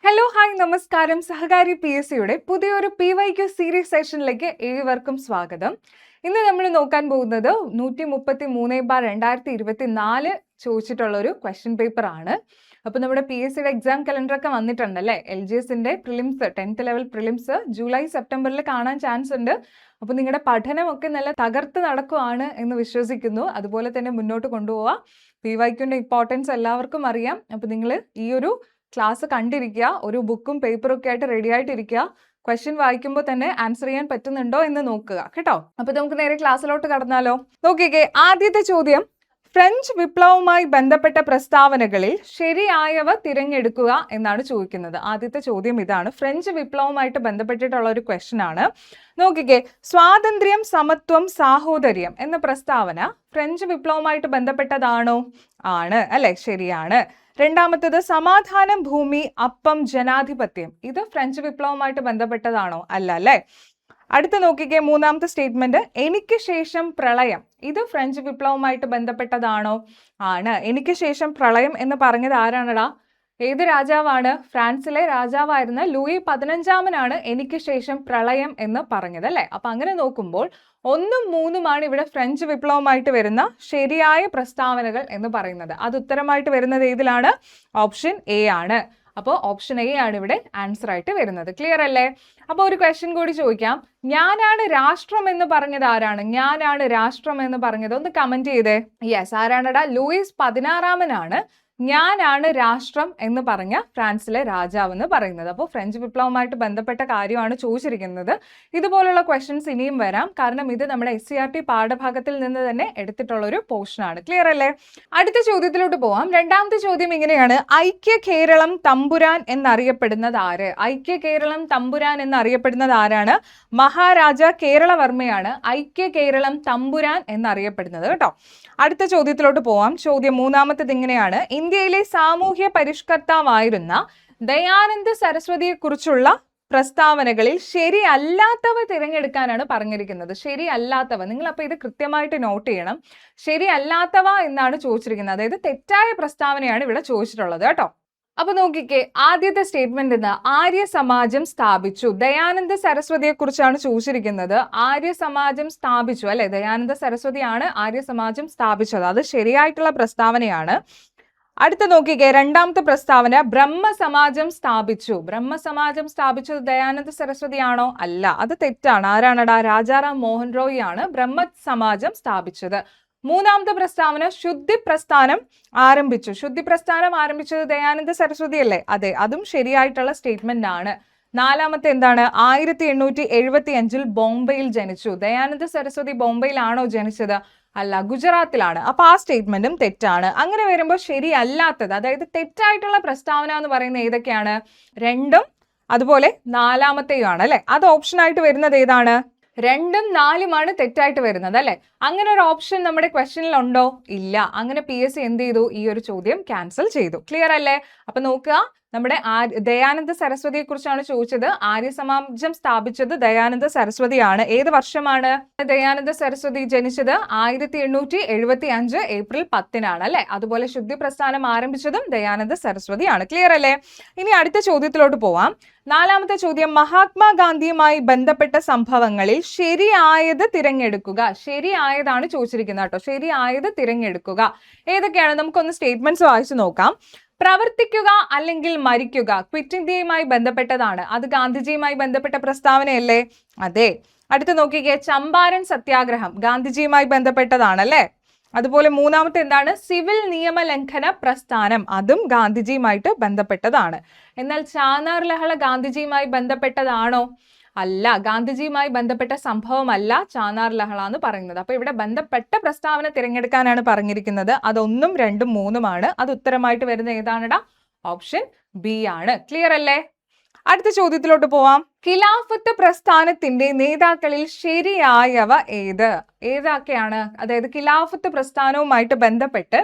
Hello hi നമസ്കാരം. സഹകാരി PSCയുടെ പുതിയൊരു PYQ series സെഷനിലേക്ക് ഏവർക്കും സ്വാഗതം. ഇന്ന് നമ്മൾ നോക്കാൻ പോകുന്നത് 133/2024 ചോദിച്ചിട്ടുള്ള ഒരു ക്വസ്റ്റ്യൻ പേപ്പർ ആണ്. അപ്പോൾ നമ്മുടെ PSCയുടെ എക്സാം കലണ്ടർ ഒക്കെ വന്നിട്ടുണ്ടല്ലേ. LGSന്റെ prelims 10th level prelims July സെപ്റ്റംബറിൽ കാണാൻ ചാൻസ് ഉണ്ട്. അപ്പോൾ നിങ്ങളുടെ പഠനമൊക്കെ നല്ല തകർത്ത് നടക്കുവാണ് എന്ന് വിശ്വസിക്കുന്നു. അതുപോലെ തന്നെ മുന്നോട്ട് കൊണ്ടുപോവുക. PYQന്റെ ഇമ്പോർട്ടൻസ് എല്ലാവർക്കും അറിയാം. അപ്പോൾ നിങ്ങൾ ഈ ഒരു ക്ലാസ് കണ്ടിരിക്കുക, ഒരു ബുക്കും പേപ്പറും ഒക്കെ ആയിട്ട് റെഡി ആയിട്ടിരിക്കുക. ക്വസ്റ്റ്യൻ വായിക്കുമ്പോൾ തന്നെ ആൻസർ ചെയ്യാൻ പറ്റുന്നുണ്ടോ എന്ന് നോക്കുക കേട്ടോ. അപ്പൊ നമുക്ക് നേരെ ക്ലാസ്സിലോട്ട് കടന്നാലോ. നോക്കിക്കേ, ആദ്യത്തെ ചോദ്യം, ഫ്രഞ്ച് വിപ്ലവവുമായി ബന്ധപ്പെട്ട പ്രസ്താവനകളിൽ ശരിയായവ തിരഞ്ഞെടുക്കുക എന്നാണ് ചോദിക്കുന്നത്. ആദ്യത്തെ ചോദ്യം ഇതാണ്. ഫ്രഞ്ച് വിപ്ലവവുമായിട്ട് ബന്ധപ്പെട്ടിട്ടുള്ള ഒരു ക്വസ്റ്റ്യൻ ആണ്. നോക്കിക്കേ, സ്വാതന്ത്ര്യം, സമത്വം, സാഹോദര്യം എന്ന പ്രസ്താവന ഫ്രഞ്ച് വിപ്ലവവുമായിട്ട് ബന്ധപ്പെട്ടതാണോ? ആണ് അല്ലെ, ശരിയാണ്. രണ്ടാമത്തേത്, സമാധാനം, ഭൂമി, അപ്പം, ജനാധിപത്യം, ഇത് ഫ്രഞ്ച് വിപ്ലവവുമായിട്ട് ബന്ധപ്പെട്ടതാണോ? അല്ല അല്ലെ. അടുത്ത നോക്കിക്കേ, മൂന്നാമത്തെ സ്റ്റേറ്റ്മെന്റ്, എനിക്ക് ശേഷം പ്രളയം, ഇത് ഫ്രഞ്ച് വിപ്ലവവുമായിട്ട് ബന്ധപ്പെട്ടതാണോ? ആണ്. എനിക്ക് ശേഷം പ്രളയം എന്ന് പറഞ്ഞത് ആരാണടാ? ഏത് രാജാവാണ്? ഫ്രാൻസിലെ രാജാവായിരുന്ന ലൂയി 15 എനിക്ക് ശേഷം പ്രളയം എന്ന് പറഞ്ഞത് അല്ലെ. അപ്പൊ അങ്ങനെ നോക്കുമ്പോൾ 1ഉം 3ഉമാണ് ഇവിടെ ഫ്രഞ്ച് വിപ്ലവമായിട്ട് വരുന്ന ശരിയായ പ്രസ്താവനകൾ എന്ന് പറയുന്നത്. അത് ഉത്തരമായിട്ട് വരുന്നത് ഏതിലാണ്? ഓപ്ഷൻ എ ആണ്. അപ്പോൾ ഓപ്ഷൻ എ ആണ് ഇവിടെ ആൻസർ ആയിട്ട് വരുന്നത്. ക്ലിയർ അല്ലേ? അപ്പോൾ ഒരു ക്വസ്റ്റ്യൻ കൂടി ചോദിക്കാം. ഞാനാണ് രാഷ്ട്രം എന്ന് പറഞ്ഞത് ആരാണ്? ഞാനാണ് രാഷ്ട്രം എന്ന് പറഞ്ഞത് ഒന്ന് കമന്റ് ചെയ്തേ. യെസ്, ആരാണടാ? ലൂയിസ് 16 ഞാനാണ് രാഷ്ട്രം എന്ന് പറഞ്ഞ ഫ്രാൻസിലെ രാജാവ് എന്ന് പറയുന്നത്. അപ്പോൾ ഫ്രഞ്ച് വിപ്ലവവുമായിട്ട് ബന്ധപ്പെട്ട കാര്യമാണ് ചോദിച്ചിരിക്കുന്നത്. ഇതുപോലുള്ള ക്വസ്റ്റ്യൻസ് ഇനിയും വരാം, കാരണം ഇത് നമ്മുടെ SCERT പാഠഭാഗത്തിൽ നിന്ന് തന്നെ എടുത്തിട്ടുള്ള ഒരു പോർഷൻ ആണ്. ക്ലിയർ അല്ലേ? അടുത്ത ചോദ്യത്തിലോട്ട് പോവാം. രണ്ടാമത്തെ ചോദ്യം ഇങ്ങനെയാണ്. ഐക്യ കേരളം തമ്പുരാൻ എന്നറിയപ്പെടുന്നത് ആര്? ഐക്യ കേരളം തമ്പുരാൻ എന്നറിയപ്പെടുന്നത് ആരാണ്? മഹാരാജ കേരളവർമ്മയാണ് ഐക്യ കേരളം തമ്പുരാൻ എന്നറിയപ്പെടുന്നത് കേട്ടോ. അടുത്ത ചോദ്യത്തിലോട്ട് പോവാം. ചോദ്യം മൂന്നാമത്തേത് ഇങ്ങനെയാണ്. ഇന്ത്യയിലെ സാമൂഹ്യ പരിഷ്കർത്താവായിരുന്ന ദയാനന്ദ സരസ്വതിയെ കുറിച്ചുള്ള പ്രസ്താവനകളിൽ ശരിയല്ലാത്തവ തിരഞ്ഞെടുക്കാനാണ് പറഞ്ഞിരിക്കുന്നത്. ശരിയല്ലാത്തവ, നിങ്ങൾ അപ്പൊ ഇത് കൃത്യമായിട്ട് നോട്ട് ചെയ്യണം. ശരിയല്ലാത്തവ എന്നാണ് ചോദിച്ചിരിക്കുന്നത്, അതായത് തെറ്റായ പ്രസ്താവനയാണ് ഇവിടെ ചോദിച്ചിട്ടുള്ളത് കേട്ടോ. അപ്പൊ നോക്കിക്കേ, ആദ്യത്തെ സ്റ്റേറ്റ്മെന്റ് എന്താ? ആര്യ സമാജം സ്ഥാപിച്ചു. ദയാനന്ദ സരസ്വതിയെ കുറിച്ചാണ് ചോദിച്ചിരിക്കുന്നത്. ആര്യ സമാജം സ്ഥാപിച്ചു അല്ലെ, ദയാനന്ദ സരസ്വതിയാണ് ആര്യ സമാജം സ്ഥാപിച്ചത്. അത് ശരിയായിട്ടുള്ള പ്രസ്താവനയാണ്. അടുത്ത നോക്കിക്കേ, രണ്ടാമത്തെ പ്രസ്താവന, ബ്രഹ്മസമാജം സ്ഥാപിച്ചു. ബ്രഹ്മസമാജം സ്ഥാപിച്ചത് ദയാനന്ദ സരസ്വതി ആണോ? അല്ല, അത് തെറ്റാണ്. ആരാണടാ? രാജാറാം മോഹൻ റോയ് ആണ് ബ്രഹ്മസമാജം സ്ഥാപിച്ചത്. മൂന്നാമത്തെ പ്രസ്താവന, ശുദ്ധി പ്രസ്ഥാനം ആരംഭിച്ചു. ശുദ്ധി പ്രസ്ഥാനം ആരംഭിച്ചത് ദയാനന്ദ സരസ്വതി അല്ലേ? അതെ, അതും ശരിയായിട്ടുള്ള സ്റ്റേറ്റ്മെന്റ് ആണ്. നാലാമത്തെ എന്താണ്? 1875 ബോംബെയിൽ ജനിച്ചു. ദയാനന്ദ സരസ്വതി ബോംബെയിലാണോ ജനിച്ചത്? അല്ല, ഗുജറാത്തിലാണ്. അപ്പൊ ആ സ്റ്റേറ്റ്മെന്റും തെറ്റാണ്. അങ്ങനെ വരുമ്പോൾ ശരിയല്ലാത്തത്, അതായത് തെറ്റായിട്ടുള്ള പ്രസ്താവന എന്ന് പറയുന്നത് ഏതൊക്കെയാണ്? 2ഉം അതുപോലെ 4മത്തെയുമാണ് അല്ലെ. അത് ഓപ്ഷൻ ആയിട്ട് വരുന്നത് ഏതാണ്? 2ഉം 4ഉമാണ് തെറ്റായിട്ട് വരുന്നത് അല്ലെ. അങ്ങനെ ഒരു ഓപ്ഷൻ നമ്മുടെ ക്വസ്റ്റ്യനിൽ ഉണ്ടോ? ഇല്ല. അങ്ങനെ PSC എന്ത് ചെയ്തു? ഈ ഒരു ചോദ്യം ക്യാൻസൽ ചെയ്തു. ക്ലിയർ അല്ലേ? അപ്പൊ നോക്കുക, നമ്മുടെ ദയാനന്ദ സരസ്വതിയെ കുറിച്ചാണ് ചോദിച്ചത്. ആര്യ സമാജം സ്ഥാപിച്ചത് ദയാനന്ദ സരസ്വതിയാണ്. ഏത് വർഷമാണ് ദയാനന്ദ സരസ്വതി ജനിച്ചത്? 1875 ഏപ്രിൽ 10 അല്ലെ. അതുപോലെ ശുദ്ധി പ്രസ്ഥാനം ആരംഭിച്ചതും ദയാനന്ദ സരസ്വതിയാണ്. ക്ലിയർ അല്ലേ? ഇനി അടുത്ത ചോദ്യത്തിലോട്ട് പോവാം. നാലാമത്തെ ചോദ്യം, മഹാത്മാഗാന്ധിയുമായി ബന്ധപ്പെട്ട സംഭവങ്ങളിൽ ശരിയായത് തിരഞ്ഞെടുക്കുക. ശരിയായതാണ് ചോദിച്ചിരിക്കുന്നത് കേട്ടോ. ശരിയായത് തിരഞ്ഞെടുക്കുക. ഏതൊക്കെയാണ്? നമുക്കൊന്ന് സ്റ്റേറ്റ്മെന്റ്സ് വായിച്ചു നോക്കാം. പ്രവർത്തിക്കുക അല്ലെങ്കിൽ മരിക്കുക, ക്വിറ്റ് ഇന്ത്യയുമായി ബന്ധപ്പെട്ടതാണ്. അത് ഗാന്ധിജിയുമായി ബന്ധപ്പെട്ട പ്രസ്താവനയല്ലേ? അതെ. അടുത്ത് നോക്കിക്കേ, ചമ്പാരൻ സത്യാഗ്രഹം ഗാന്ധിജിയുമായി ബന്ധപ്പെട്ടതാണല്ലേ. അതുപോലെ മൂന്നാമത്തെ എന്താണ്? സിവിൽ നിയമലംഘന പ്രസ്ഥാനം, അതും ഗാന്ധിജിയുമായിട്ട് ബന്ധപ്പെട്ടതാണ്. എന്നാൽ ചാനാർ ലഹള ഗാന്ധിജിയുമായി ബന്ധപ്പെട്ടതാണോ? അല്ല, ഗാന്ധിജിയുമായി ബന്ധപ്പെട്ട സംഭവമല്ല ചാനാർ ലഹള എന്ന് പറയുന്നത്. അപ്പൊ ഇവിടെ ബന്ധപ്പെട്ട പ്രസ്താവന തിരഞ്ഞെടുക്കാനാണ് പറഞ്ഞിരിക്കുന്നത്. അത് 1ഉം 2ഉം 3ഉമാണ്. അത് ഉത്തരമായിട്ട് വരുന്ന ഏതാണടാ? ഓപ്ഷൻ ബി ആണ്. ക്ലിയർ അല്ലേ? അടുത്ത ചോദ്യത്തിലോട്ട് പോവാം. ഖിലാഫത്ത് പ്രസ്ഥാനത്തിന്റെ നേതാക്കളിൽ ശരിയായവ ഏത്? ഏതൊക്കെയാണ്? അതായത് ഖിലാഫത്ത് പ്രസ്ഥാനവുമായിട്ട് ബന്ധപ്പെട്ട്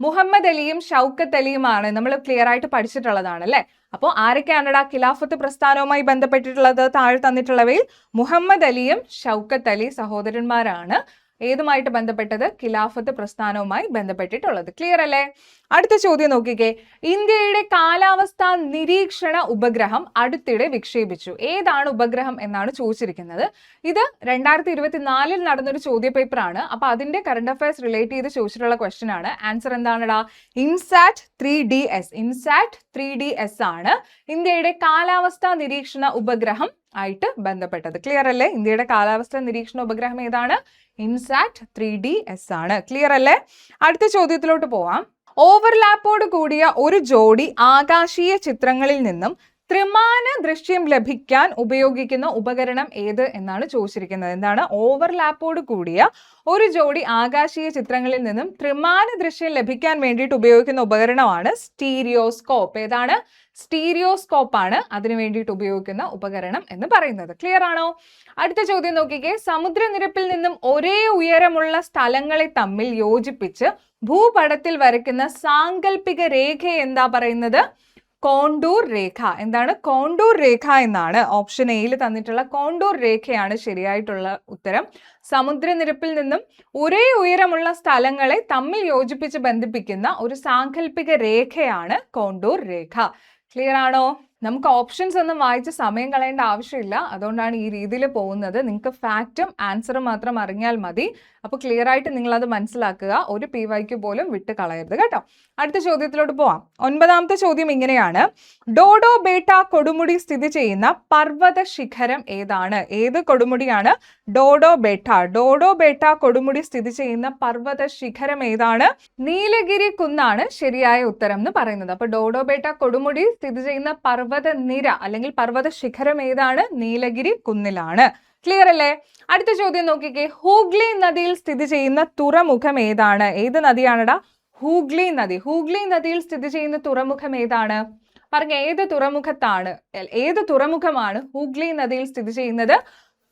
മുഹമ്മദ് അലിയും ഷൗക്കത്ത് അലിയുമാണ് നമ്മൾ ക്ലിയർ ആയിട്ട് പഠിച്ചിട്ടുള്ളതാണ് അല്ലെ. അപ്പോൾ ആരൊക്കെയാണടാ ഖിലാഫത്ത് പ്രസ്ഥാനവുമായി ബന്ധപ്പെട്ടിട്ടുള്ളത്? താഴെ തന്നിട്ടുള്ളവയിൽ മുഹമ്മദ് അലിയും ഷൗക്കത്ത് അലി സഹോദരന്മാരാണ് ഏതുമായിട്ട് ബന്ധപ്പെട്ടത്? ഖിലാഫത്ത് പ്രസ്ഥാനവുമായി ബന്ധപ്പെട്ടിട്ടുള്ളത്. ക്ലിയർ അല്ലേ? അടുത്ത ചോദ്യം നോക്കിക്കേ. ഇന്ത്യയുടെ കാലാവസ്ഥാ നിരീക്ഷണ ഉപഗ്രഹം അടുത്തിടെ വിക്ഷേപിച്ചു. ഏതാണ് ഉപഗ്രഹം എന്നാണ് ചോദിച്ചിരിക്കുന്നത്. ഇത് 2024 നടന്നൊരു ചോദ്യ പേപ്പർ ആണ്. അപ്പൊ അതിന്റെ കറണ്ട് അഫയേഴ്സ് റിലേറ്റ് ചെയ്ത് ചോദിച്ചിട്ടുള്ള ക്വസ്റ്റ്യൻ ആണ്. Answer എന്താണെടാ? INSAT 3DS. INSAT 3DS ആണ് ഇന്ത്യയുടെ കാലാവസ്ഥാ നിരീക്ഷണ ഉപഗ്രഹം ആയിട്ട് ബന്ധപ്പെട്ടത്. ക്ലിയർ അല്ലേ? ഇന്ത്യയുടെ കാലാവസ്ഥാ നിരീക്ഷണ ഉപഗ്രഹം ഏതാണ്? ഇൻസാറ്റ് 3DS ആണ്. ക്ലിയർ അല്ലേ? അടുത്ത ചോദ്യത്തിലോട്ട് പോവാം. ഓവർലാപ്പോട് കൂടിയ ഒരു ജോഡി ആകാശീയ ചിത്രങ്ങളിൽ നിന്നും ത്രിമാന ദൃശ്യം ലഭിക്കാൻ ഉപയോഗിക്കുന്ന ഉപകരണം ഏത് എന്നാണ് ചോദിച്ചിരിക്കുന്നത്. എന്താണ്? ഓവർലാപ്പോട് കൂടിയ ഒരു ജോഡി ആകാശീയ ചിത്രങ്ങളിൽ നിന്നും ത്രിമാന ദൃശ്യം ലഭിക്കാൻ വേണ്ടിയിട്ട് ഉപയോഗിക്കുന്ന ഉപകരണമാണ് സ്റ്റീരിയോസ്കോപ്പ്. ഏതാണ്? സ്റ്റീരിയോസ്കോപ്പ് ആണ് അതിനു വേണ്ടിയിട്ട് ഉപയോഗിക്കുന്ന ഉപകരണം എന്ന് പറയുന്നത്. ക്ലിയർ ആണോ? അടുത്ത ചോദ്യം നോക്കിക്കേ. സമുദ്രനിരപ്പിൽ നിന്നും ഒരേ ഉയരമുള്ള സ്ഥലങ്ങളെ തമ്മിൽ യോജിപ്പിച്ച് ഭൂപടത്തിൽ വരയ്ക്കുന്ന സാങ്കല്പിക രേഖ എന്താ പറയുന്നത്? കോണ്ടൂർ രേഖ. എന്താണ്? കോണ്ടൂർ രേഖ എന്നാണ് ഓപ്ഷൻ എയിൽ തന്നിട്ടുള്ള കോണ്ടൂർ രേഖയാണ് ശരിയായിട്ടുള്ള ഉത്തരം. സമുദ്രനിരപ്പിൽ നിന്നും ഒരേ ഉയരമുള്ള സ്ഥലങ്ങളെ തമ്മിൽ യോജിപ്പിച്ച് ബന്ധിപ്പിക്കുന്ന ഒരു സാങ്കല്പിക രേഖയാണ് കോണ്ടൂർ രേഖ. ക്ലിയർ ആണോ? നമുക്ക് ഓപ്ഷൻസ് ഒന്നും വായിച്ച് സമയം കളയേണ്ട ആവശ്യമില്ല. അതുകൊണ്ടാണ് ഈ രീതിയിൽ പോകുന്നത്. നിങ്ങൾക്ക് ഫാക്റ്റും ആൻസറും മാത്രം അറിഞ്ഞാൽ മതി. അപ്പോൾ ക്ലിയർ ആയിട്ട് നിങ്ങൾ അത് മനസ്സിലാക്കുക. ഒരു PYQ പോലും വിട്ട് കളയരുത് കേട്ടോ. അടുത്ത ചോദ്യത്തിലോട്ട് പോവാം. 9ാമത്തെ ചോദ്യം ഇങ്ങനെയാണ്. ഡോഡോ ബേട്ട കൊടുമുടി സ്ഥിതി ചെയ്യുന്ന പർവ്വത ശിഖരം ഏതാണ്? ഏത് കൊടുമുടിയാണ്? ഡോഡോ ബേട്ട. ഡോഡോ ബേട്ട കൊടുമുടി സ്ഥിതി ചെയ്യുന്ന പർവ്വത ശിഖരം ഏതാണ്? നീലഗിരി കുന്നാണ് ശരിയായ ഉത്തരം എന്ന് പറയുന്നത്. അപ്പൊ ഡോഡോ ബേട്ട കൊടുമുടി സ്ഥിതി ചെയ്യുന്ന പർവ്വത നിര അല്ലെങ്കിൽ പർവ്വത ശിഖരം ഏതാണ്? നീലഗിരി കുന്നിലാണ്. ക്ലിയർ അല്ലേ? അടുത്ത ചോദ്യം നോക്കിക്കേ. ഹൂഗ്ലി നദിയിൽ സ്ഥിതി ചെയ്യുന്ന തുറമുഖം ഏതാണ്? ഏത് നദിയാണെടാ? ഹൂഗ്ലി നദി. ഹൂഗ്ലി നദിയിൽ സ്ഥിതി ചെയ്യുന്ന തുറമുഖം ഏതാണ്? പറഞ്ഞ ഏത് തുറമുഖത്താണ്? ഏത് തുറമുഖമാണ് ഹൂഗ്ലി നദിയിൽ സ്ഥിതി ചെയ്യുന്നത്?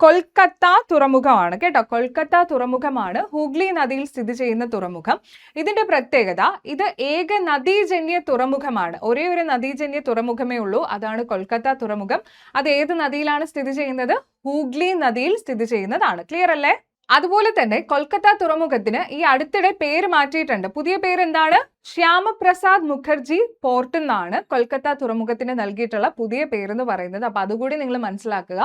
കൊൽക്കത്ത തുറമുഖമാണ് കേട്ടോ. കൊൽക്കത്ത തുറമുഖമാണ് ഹൂഗ്ലി നദിയിൽ സ്ഥിതി ചെയ്യുന്ന തുറമുഖം. ഇതിന്റെ പ്രത്യേകത, ഇത് ഏക നദീജന്യ തുറമുഖമാണ്. ഒരേ ഒരു നദീജന്യ തുറമുഖമേ ഉള്ളൂ. അതാണ് കൊൽക്കത്ത തുറമുഖം. അത് ഏത് നദിയിലാണ് സ്ഥിതി ചെയ്യുന്നത്? ഹൂഗ്ലി നദിയിൽ സ്ഥിതി ചെയ്യുന്നതാണ്. ക്ലിയർ അല്ലേ? അതുപോലെ തന്നെ കൊൽക്കത്ത തുറമുഖത്തിന് ഈ അടുത്തിടെ പേര് മാറ്റിയിട്ടുണ്ട്. പുതിയ പേര് എന്താണ്? ശ്യാമപ്രസാദ് മുഖർജി പോർട്ട് എന്നാണ് കൊൽക്കത്ത തുറമുഖത്തിന് നൽകിയിട്ടുള്ള പുതിയ പേരെന്ന് പറയുന്നത്. അപ്പൊ അതുകൂടി നിങ്ങൾ മനസ്സിലാക്കുക.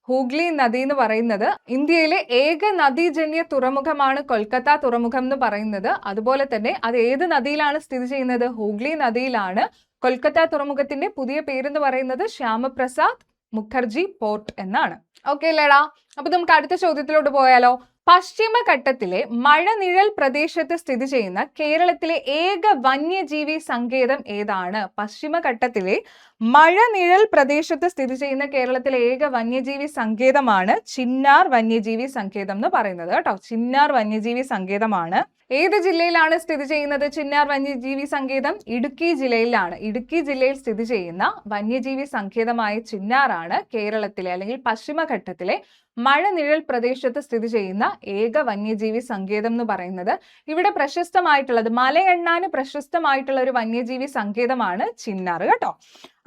ഹൂഗ്ലി നദി എന്ന് പറയുന്നത് ഇന്ത്യയിലെ ഏക നദീജന്യ തുറമുഖമാണ് കൊൽക്കത്ത തുറമുഖം എന്ന് പറയുന്നത്. അതുപോലെ തന്നെ അത് ഏത് നദിയിലാണ് സ്ഥിതി ചെയ്യുന്നത്? ഹൂഗ്ലി നദിയിലാണ്. കൊൽക്കത്ത തുറമുഖത്തിന്റെ പുതിയ പേരെന്ന് പറയുന്നത് ശ്യാമപ്രസാദ് മുഖർജി പോർട്ട് എന്നാണ്. ഓക്കെ അല്ലേടാ? അപ്പൊ നമുക്ക് അടുത്ത ചോദ്യത്തിലോട്ട് പോയാലോ. പശ്ചിമഘട്ടത്തിലെ മഴനിഴൽ പ്രദേശത്ത് സ്ഥിതി ചെയ്യുന്ന കേരളത്തിലെ ഏക വന്യജീവി സങ്കേതം ഏതാണ്? പശ്ചിമഘട്ടത്തിലെ മഴനിഴൽ പ്രദേശത്ത് സ്ഥിതി ചെയ്യുന്ന കേരളത്തിലെ ഏക വന്യജീവി സങ്കേതമാണ് ചിന്നാർ വന്യജീവി സങ്കേതം എന്ന് പറയുന്നത് കേട്ടോ. ചിന്നാർ വന്യജീവി സങ്കേതമാണ്. ഏത് ജില്ലയിലാണ് സ്ഥിതി ചെയ്യുന്നത് ചിന്നാർ വന്യജീവി സങ്കേതം? ഇടുക്കി ജില്ലയിലാണ്. ഇടുക്കി ജില്ലയിൽ സ്ഥിതി ചെയ്യുന്ന വന്യജീവി സങ്കേതമായ ചിന്നാറാണ് കേരളത്തിലെ അല്ലെങ്കിൽ പശ്ചിമഘട്ടത്തിലെ മഴനിഴൽ പ്രദേശത്ത് സ്ഥിതി ചെയ്യുന്ന ഏക വന്യജീവി സങ്കേതം എന്ന് പറയുന്നത്. ഇവിടെ പ്രശസ്തമായിട്ടുള്ളത്, മലയെണ്ണാന് പ്രശസ്തമായിട്ടുള്ള ഒരു വന്യജീവി സങ്കേതമാണ് ചിന്നാർ കേട്ടോ.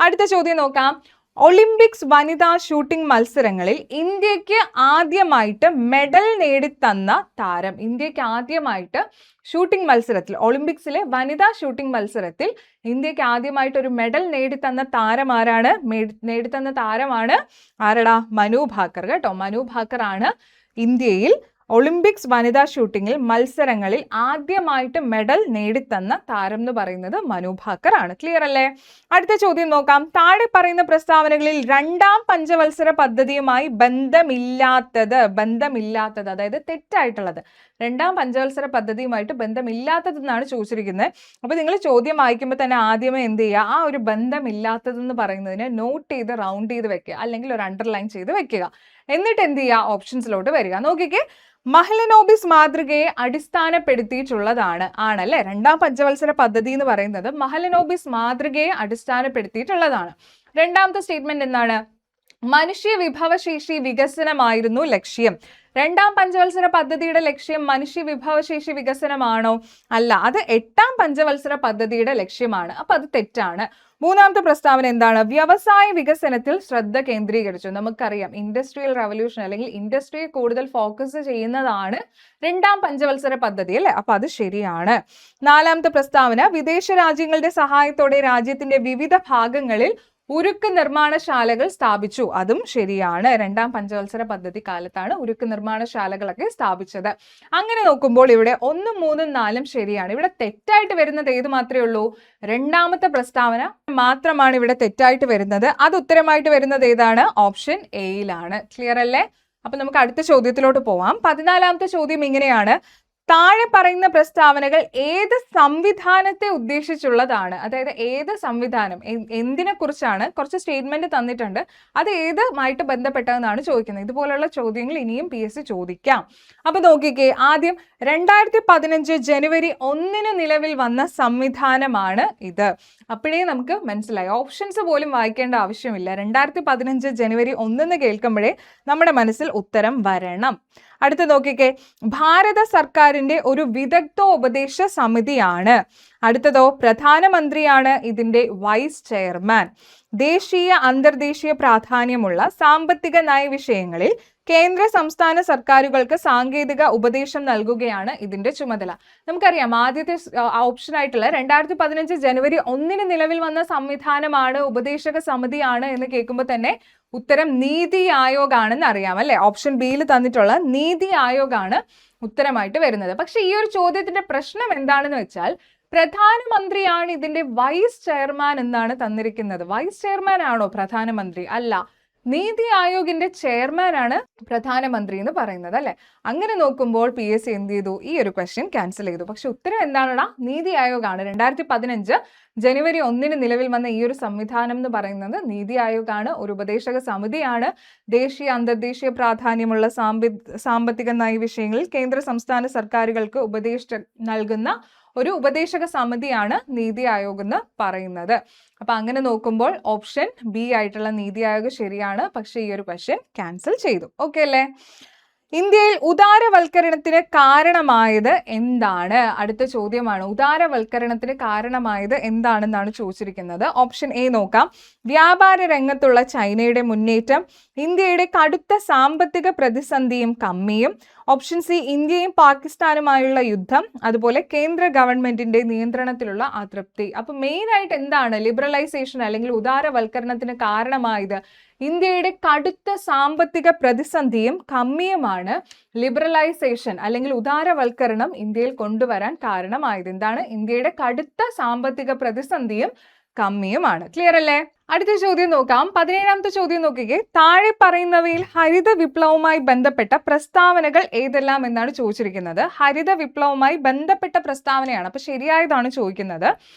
അടുത്ത ചോദ്യം നോക്കാം. ഒളിമ്പിക്സ് വനിതാ ഷൂട്ടിംഗ് മത്സരങ്ങളിൽ ഇന്ത്യക്ക് ആദ്യമായിട്ട് മെഡൽ നേടിത്തന്ന താരം. ഇന്ത്യക്ക് ആദ്യമായിട്ട് ഷൂട്ടിംഗ് മത്സരത്തിൽ, ഒളിമ്പിക്സിലെ വനിതാ ഷൂട്ടിംഗ് മത്സരത്തിൽ ഇന്ത്യക്ക് ആദ്യമായിട്ട് ഒരു മെഡൽ നേടിത്തന്ന താരം ആരാണ്? നേടിത്തന്ന താരമാണ് ആരടാ? മനു ഭാക്കർ കേട്ടോ. മനു ഭാക്കർ ആണ് ഇന്ത്യയിൽ ഒളിമ്പിക്സ് വനിതാ ഷൂട്ടിങ്ങിൽ മത്സരങ്ങളിൽ ആദ്യമായിട്ട് മെഡൽ നേടിത്തന്ന താരം എന്ന് പറയുന്നത് മനു ഭാക്കർ ആണ്. ക്ലിയർ അല്ലേ? അടുത്ത ചോദ്യം നോക്കാം. താഴെ പറയുന്ന പ്രസ്താവനകളിൽ രണ്ടാം പഞ്ചവത്സര പദ്ധതിയുമായി ബന്ധമില്ലാത്തത് അതായത് തെറ്റായിട്ടുള്ളത്, രണ്ടാം പഞ്ചവത്സര പദ്ധതിയുമായിട്ട് ബന്ധമില്ലാത്തതെന്നാണ് ചോദിച്ചിരിക്കുന്നത്. അപ്പൊ നിങ്ങൾ ചോദ്യം വായിക്കുമ്പോൾ തന്നെ ആദ്യമേ എന്ത് ചെയ്യുക? ആ ഒരു ബന്ധമില്ലാത്തതെന്ന് പറയുന്നതിന് നോട്ട് ചെയ്ത് റൗണ്ട് ചെയ്ത് വെക്കുക, അല്ലെങ്കിൽ ഒരു അണ്ടർലൈൻ ചെയ്ത് വെക്കുക. എന്നിട്ട് എന്ത് ചെയ്യുക? ഓപ്ഷൻസിലോട്ട് വരിക. നോക്കിക്കേ. മഹലനോബിസ് മാതൃകയെ അടിസ്ഥാനപ്പെടുത്തിയിട്ടുള്ളതാണ് ആണല്ലേ. രണ്ടാം പഞ്ചവത്സര പദ്ധതി എന്ന് പറയുന്നത് മഹലനോബിസ് മാതൃകയെ അടിസ്ഥാനപ്പെടുത്തിയിട്ടുള്ളതാണ്. രണ്ടാമത്തെ സ്റ്റേറ്റ്മെന്റ് എന്താണ്? മനുഷ്യ വിഭവശേഷി വികസനമായിരുന്നു ലക്ഷ്യം. രണ്ടാം പഞ്ചവത്സര പദ്ധതിയുടെ ലക്ഷ്യം മനുഷ്യ വിഭവശേഷി വികസനമാണോ? അല്ല, അത് 8ാം പഞ്ചവത്സര പദ്ധതിയുടെ ലക്ഷ്യമാണ്. അപ്പൊ അത് തെറ്റാണ്. മൂന്നാമത്തെ പ്രസ്താവന എന്താണ്? വ്യവസായ വികസനത്തിൽ ശ്രദ്ധ കേന്ദ്രീകരിച്ചു. നമുക്കറിയാം ഇൻഡസ്ട്രിയൽ റവല്യൂഷൻ അല്ലെങ്കിൽ ഇൻഡസ്ട്രിയെ കൂടുതൽ ഫോക്കസ് ചെയ്യുന്നതാണ് 2ാം പഞ്ചവത്സര പദ്ധതി അല്ലെ. അപ്പൊ അത് ശരിയാണ്. നാലാമത്തെ പ്രസ്താവന വിദേശ രാജ്യങ്ങളുടെ സഹായത്തോടെ രാജ്യത്തിന്റെ വിവിധ ഭാഗങ്ങളിൽ ഉരുക്ക് നിർമ്മാണശാലകൾ സ്ഥാപിച്ചു. അതും ശരിയാണ്. 2ാം പഞ്ചവത്സര പദ്ധതി കാലത്താണ് ഉരുക്ക് നിർമ്മാണശാലകളൊക്കെ സ്ഥാപിച്ചത്. അങ്ങനെ നോക്കുമ്പോൾ ഇവിടെ 1, 3, 4 ശരിയാണ്. ഇവിടെ തെറ്റായിട്ട് വരുന്നത് ഏത് മാത്രമേ ഉള്ളൂ? രണ്ടാമത്തെ പ്രസ്താവന മാത്രമാണ് ഇവിടെ തെറ്റായിട്ട് വരുന്നത്. അത് ഉത്തരമായിട്ട് വരുന്നത് ഏതാണ്? ഓപ്ഷൻ എയിലാണ്. ക്ലിയർ അല്ലേ? അപ്പൊ നമുക്ക് അടുത്ത ചോദ്യത്തിലോട്ട് പോവാം. 14ാമത്തെ ചോദ്യം ഇങ്ങനെയാണ്: താഴെ പറയുന്ന പ്രസ്താവനകൾ ഏത് സംവിധാനത്തെ ഉദ്ദേശിച്ചുള്ളതാണ്? അതായത് ഏത് സംവിധാനം, എന്തിനെ കുറിച്ചാണ്? കുറച്ച് സ്റ്റേറ്റ്മെന്റ് തന്നിട്ടുണ്ട്, അത് ഏതുമായിട്ട് ബന്ധപ്പെട്ടതെന്നാണ് ചോദിക്കുന്നത്. ഇതുപോലുള്ള ചോദ്യങ്ങൾ ഇനിയും PSC ചോദിക്കാം. അപ്പൊ നോക്കിക്കേ, ആദ്യം 2015 ജനുവരി 1 നിലവിൽ വന്ന സംവിധാനമാണ് ഇത്. അപ്പോഴേ നമുക്ക് മനസ്സിലായി, ഓപ്ഷൻസ് പോലും വായിക്കേണ്ട ആവശ്യമില്ല. 2015 ജനുവരി 1 കേൾക്കുമ്പോഴേ നമ്മുടെ മനസ്സിൽ ഉത്തരം വരണം. അടുത്ത നോക്കിക്കേ, ഭാരത സർക്കാരിന്റെ ഒരു വിദഗ്ധോപദേശ സമിതിയാണ്. അടുത്തതോ പ്രധാനമന്ത്രിയാണ് ഇതിന്റെ വൈസ് ചെയർമാൻ. ദേശീയ അന്തർദേശീയ പ്രാധാന്യമുള്ള സാമ്പത്തിക നയവിഷയങ്ങളിൽ കേന്ദ്ര സംസ്ഥാന സർക്കാരുകൾക്ക് സാങ്കേതിക ഉപദേശം നൽകുകയാണ് ഇതിന്റെ ചുമതല. നമുക്കറിയാം ആദ്യത്തെ ഓപ്ഷൻ ആയിട്ടുള്ള 2015 ജനുവരി 1 നിലവിൽ വന്ന സംവിധാനമാണ്, ഉപദേശക സമിതിയാണ് എന്ന് കേൾക്കുമ്പോൾ തന്നെ ഉത്തരം നീതി ആയോഗ് ആണെന്ന് അറിയാം അല്ലെ. ഓപ്ഷൻ ബിയിൽ തന്നിട്ടുള്ള നീതി ആയോഗ് ആണ് ഉത്തരമായിട്ട് വരുന്നത്. പക്ഷെ ഈ ഒരു ചോദ്യത്തിന്റെ പ്രശ്നം എന്താണെന്ന് വെച്ചാൽ പ്രധാനമന്ത്രിയാണ് ഇതിന്റെ വൈസ് ചെയർമാൻ എന്നാണ് തന്നിരിക്കുന്നത്. വൈസ് ചെയർമാൻ ആണോ പ്രധാനമന്ത്രി? അല്ല, നീതി ആയോഗിന്റെ ചെയർമാൻ ആണ് പ്രധാനമന്ത്രി എന്ന് പറയുന്നത് അല്ലെ. അങ്ങനെ നോക്കുമ്പോൾ PSC എന്ത് ചെയ്തു? ഈ ഒരു ക്വസ്റ്റ്യൻ ക്യാൻസൽ ചെയ്തു. പക്ഷെ ഉത്തരം എന്താണെടാ? നീതി ആയോഗാണ്. 2015 ജനുവരി 1 നിലവിൽ വന്ന ഈ ഒരു സംവിധാനം എന്ന് പറയുന്നത് നീതി ആയോഗാണ്. ഒരു ഉപദേശക സമിതിയാണ്. ദേശീയ അന്തർദേശീയ പ്രാധാന്യമുള്ള സാമ്പത്തിക നയവിഷയങ്ങളിൽ കേന്ദ്ര സംസ്ഥാന സർക്കാരുകൾക്ക് ഉപദേശം നൽകുന്ന ഒരു ഉപദേശക സമിതിയാണ് നീതി ആയോഗ് എന്ന് പറയുന്നത്. അപ്പൊ അങ്ങനെ നോക്കുമ്പോൾ ഓപ്ഷൻ ബി ആയിട്ടുള്ള നീതി ആയോഗ് ശരിയാണ്. പക്ഷെ ഈ ഒരു ക്വസ്റ്റ്യൻ ക്യാൻസൽ ചെയ്തു. ഓക്കെ അല്ലേ? ഇന്ത്യയിൽ ഉദാരവൽക്കരണത്തിന് കാരണമായത് എന്താണ്? അടുത്ത ചോദ്യമാണ്. ഉദാരവൽക്കരണത്തിന് കാരണമായത് എന്താണെന്നാണ് ചോദിച്ചിരിക്കുന്നത്. ഓപ്ഷൻ എ നോക്കാം. വ്യാപാര രംഗത്തുള്ള ചൈനയുടെ മുന്നേറ്റം, ഇന്ത്യയുടെ കടുത്ത സാമ്പത്തിക പ്രതിസന്ധിയും കമ്മിയും. ഓപ്ഷൻ സി ഇന്ത്യയും പാകിസ്ഥാനുമായുള്ള യുദ്ധം, അതുപോലെ കേന്ദ്ര ഗവൺമെന്റിന്റെ നിയന്ത്രണത്തിലുള്ള അതൃപ്തി. അപ്പൊ മെയിൻ ആയിട്ട് എന്താണ് ലിബറലൈസേഷൻ അല്ലെങ്കിൽ ഉദാരവൽക്കരണത്തിന് കാരണമായത്? ഇന്ത്യയുടെ കടുത്ത സാമ്പത്തിക പ്രതിസന്ധിയും കമ്മിയുമാണ് ലിബറലൈസേഷൻ അല്ലെങ്കിൽ ഉദാരവൽക്കരണം ഇന്ത്യയിൽ കൊണ്ടുവരാൻ കാരണമായത്. എന്താണ്? ഇന്ത്യയുടെ കടുത്ത സാമ്പത്തിക പ്രതിസന്ധിയും കമ്മിയുമാണ്. ക്ലിയർ അല്ലേ? അടുത്ത ചോദ്യം നോക്കാം. 17ാമത്തെ ചോദ്യം നോക്കിക്കേ. താഴെ പറയുന്നവയിൽ ഹരിത വിപ്ലവവുമായി ബന്ധപ്പെട്ട പ്രസ്താവനകൾ ഏതെല്ലാം എന്നാണ് ചോദിച്ചിരിക്കുന്നത്. ഹരിത വിപ്ലവവുമായി ബന്ധപ്പെട്ട പ്രസ്താവനയാണ്. അപ്പൊ ശരിയായതാണ് ചോദിക്കുന്നത്.